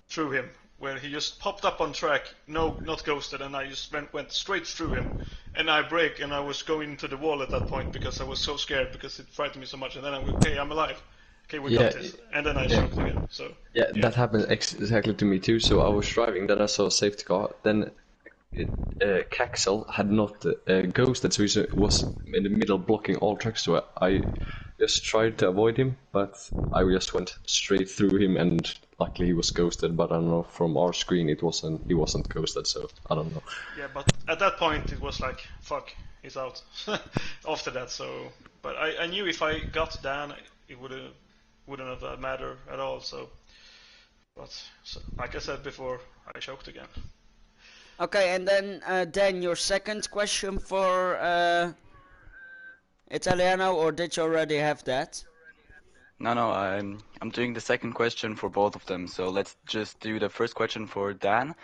through him, where he just popped up on track, not ghosted, and I just went straight through him, and I braked, and I was going into the wall at that point because I was so scared because it frightened me so much, and then I went, okay, I'm alive, okay, we got this, and then I choked again. So that happened exactly to me too. So I was driving, then I saw a safety car, then Caxel had not ghosted, so he was in the middle blocking all tracks, so I just tried to avoid him, but I just went straight through him, and luckily he was ghosted. But I don't know, from our screen he wasn't ghosted, so I don't know. Yeah, but at that point it was like, fuck, he's out. After that, so, but I knew if I got Dan, it wouldn't have mattered at all. So, but like I said before, I choked again. Okay, and then Dan, your second question for Italiano, or did you already have that? No, I'm doing the second question for both of them. So let's just do the first question for Dan.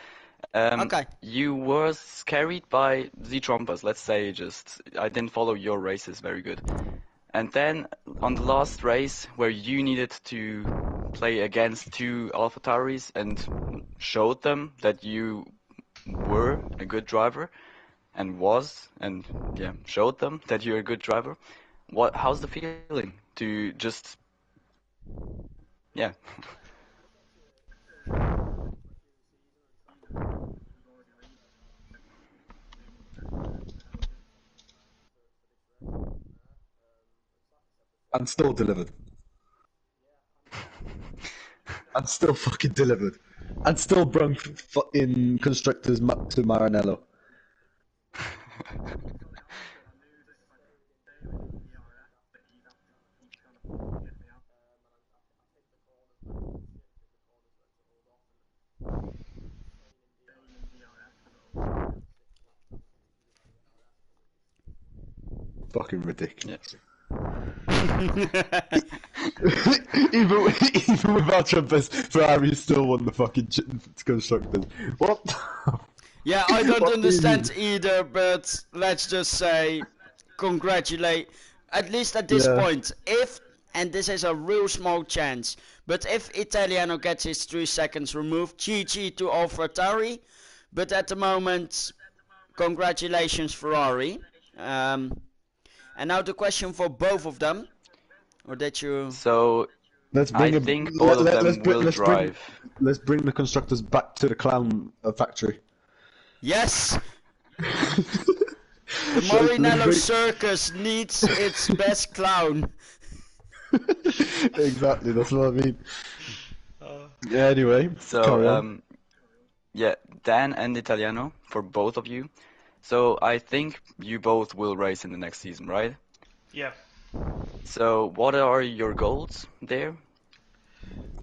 Okay. You was carried by the Trompas, let's say. I didn't follow your races very good. And then on the last race, where you needed to play against 2 AlphaTauris and showed them that you were a good driver, showed them that you're a good driver. How's the feeling to just, yeah. And still delivered. And still fucking delivered. And still brung in constructors to Maranello. fucking ridiculous. Yeah. even without Trumpers, Ferrari still won the fucking constructors. What? Yeah, I don't What do you understand mean? either, but let's just say, congratulate, at least at this Yeah. point, if, and this is a real small chance, but if Italiano gets his 3 seconds removed, GG to AlphaTauri, but at the moment, congratulations Ferrari. And now the question for both of them, or that you... So Let's I bring think both of them will drive. Let's bring the constructors back to the clown factory. Yes! The Marinello Circus needs its best clown. Exactly, that's what I mean. Yeah, anyway, carry So on. yeah, Dan and Italiano for both of you. So I think you both will race in the next season, right? Yeah. So what are your goals there?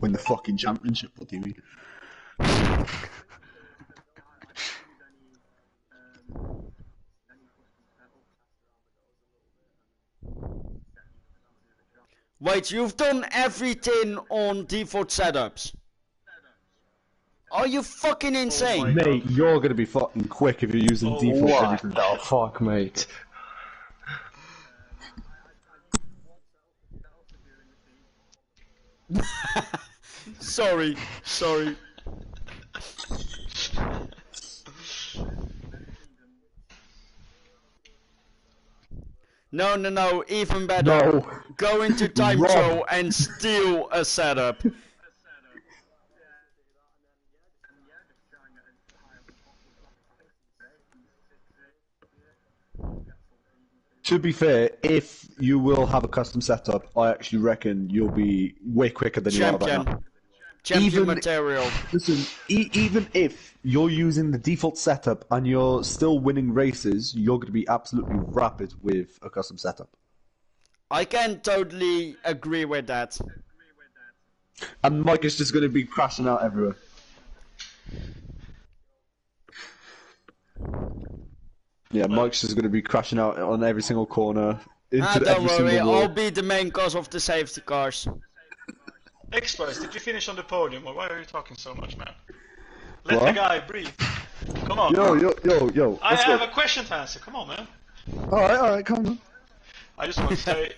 Win the fucking championship, what do you mean? Wait, you've done everything on default setups? Are you fucking insane? my God. Mate, you're gonna be fucking quick if you're using default What everything. the fuck, mate? Sorry. No, even better. No. Go into Time Rob. Troll and steal a setup. To be fair, if you will have a custom setup, I actually reckon you'll be way quicker than you are right now. Champion Even- material. Listen, even if you're using the default setup and you're still winning races, you're going to be absolutely rapid with a custom setup. I can totally agree with that. And Mike is just going to be crashing out everywhere. Yeah, Mike's just going to be crashing out on every single corner. Into Don't every worry, single wall. I'll be the main cause of the safety cars. Express, did you finish on the podium, or why are you talking so much, man? Let What? the guy breathe. Come on. Yo. I let's have go. a question to answer. Come on, man. Alright, come on. I just want to say,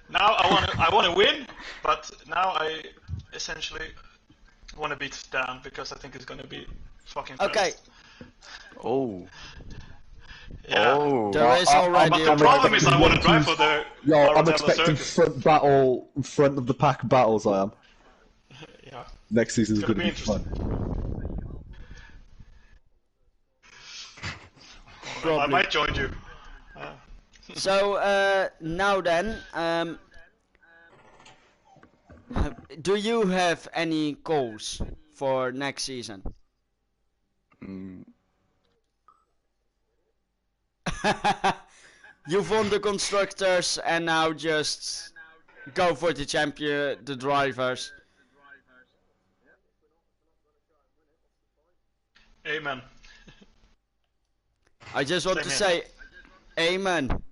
now I want to win, but now I essentially want to beat Dan because I think it's gonna be fucking fast. Okay, Oh. Yeah. Oh. there is already But the a problem is I want to expecting drive for the Yo, I'm Maranello expecting Circus. front of the pack battles, I am. Yeah. Next season's It's going gonna to be be fun. I Probably. might join you. So, now then, do you have any goals for next season? Mm, You've won the constructors and now just go for the champion, the drivers. Amen. I just want Same to here. say, amen.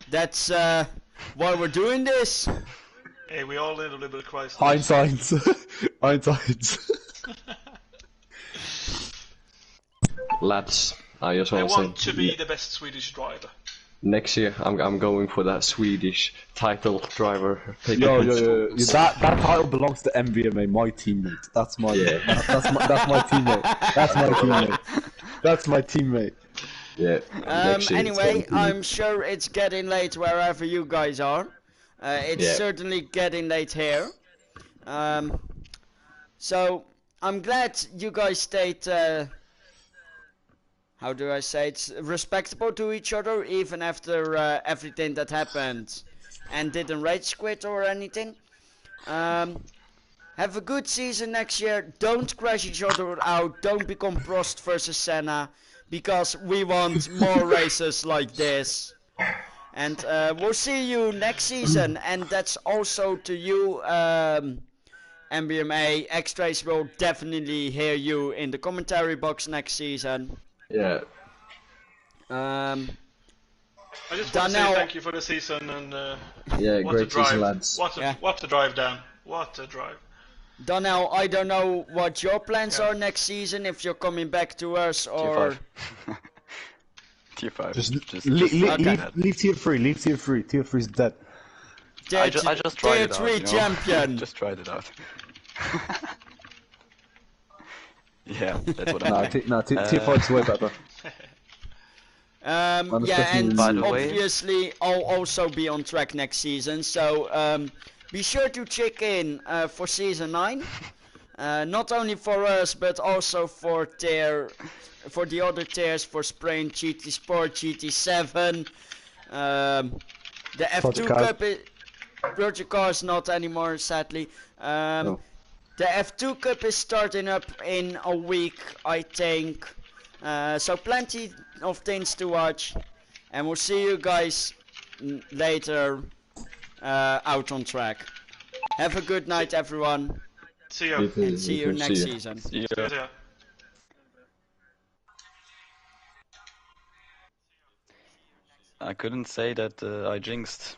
That's why we're doing this. Hey, we all need a little bit of Christ. Hindsight. Hindsight. Lads, I just I want to want to say, be the best Swedish driver. next year I'm going for that Swedish title driver. Yo. That title belongs to MVMA, my teammate. That's my that's my teammate. That's my teammate. Yeah. Next year it's Anyway, going to be- I'm sure it's getting late wherever you guys are. It's Yeah. certainly getting late here. So I'm glad you guys stayed. How do I say it? Respectable to each other, even after everything that happened, and didn't rage quit or anything. Have a good season next year. Don't crash each other out. Don't become Prost versus Senna, because we want more races like this. And we'll see you next season. And that's also to you, MBMA. X-Trace will definitely hear you in the commentary box next season. Yeah. I just want to say thank you for the season and Yeah, what great a drive. season, lads. What a drive, Dan. What a drive. Donnell, I don't know what your plans are next season, if you're coming back to us or... Tier 5. Tier 5. Just leave tier 3, leave tier 3. Tier 3 is dead. I just tried it out, Tier 3 champion! Just tried it out. Yeah, that's what I mean. No, tier 5's way better. Yeah, and by the way, obviously I'll also be on track next season, so be sure to check in for season 9. Not only for us, but also for the other tiers, for Sprint, GT Sport, GT7, the F2 Cup. Project Cars not anymore, sadly. No. The F2 Cup is starting up in a week, I think. So plenty of things to watch, and we'll see you guys later out on track. Have a good night, everyone. See you. And see you next season. See ya. See ya. I couldn't say that I jinxed.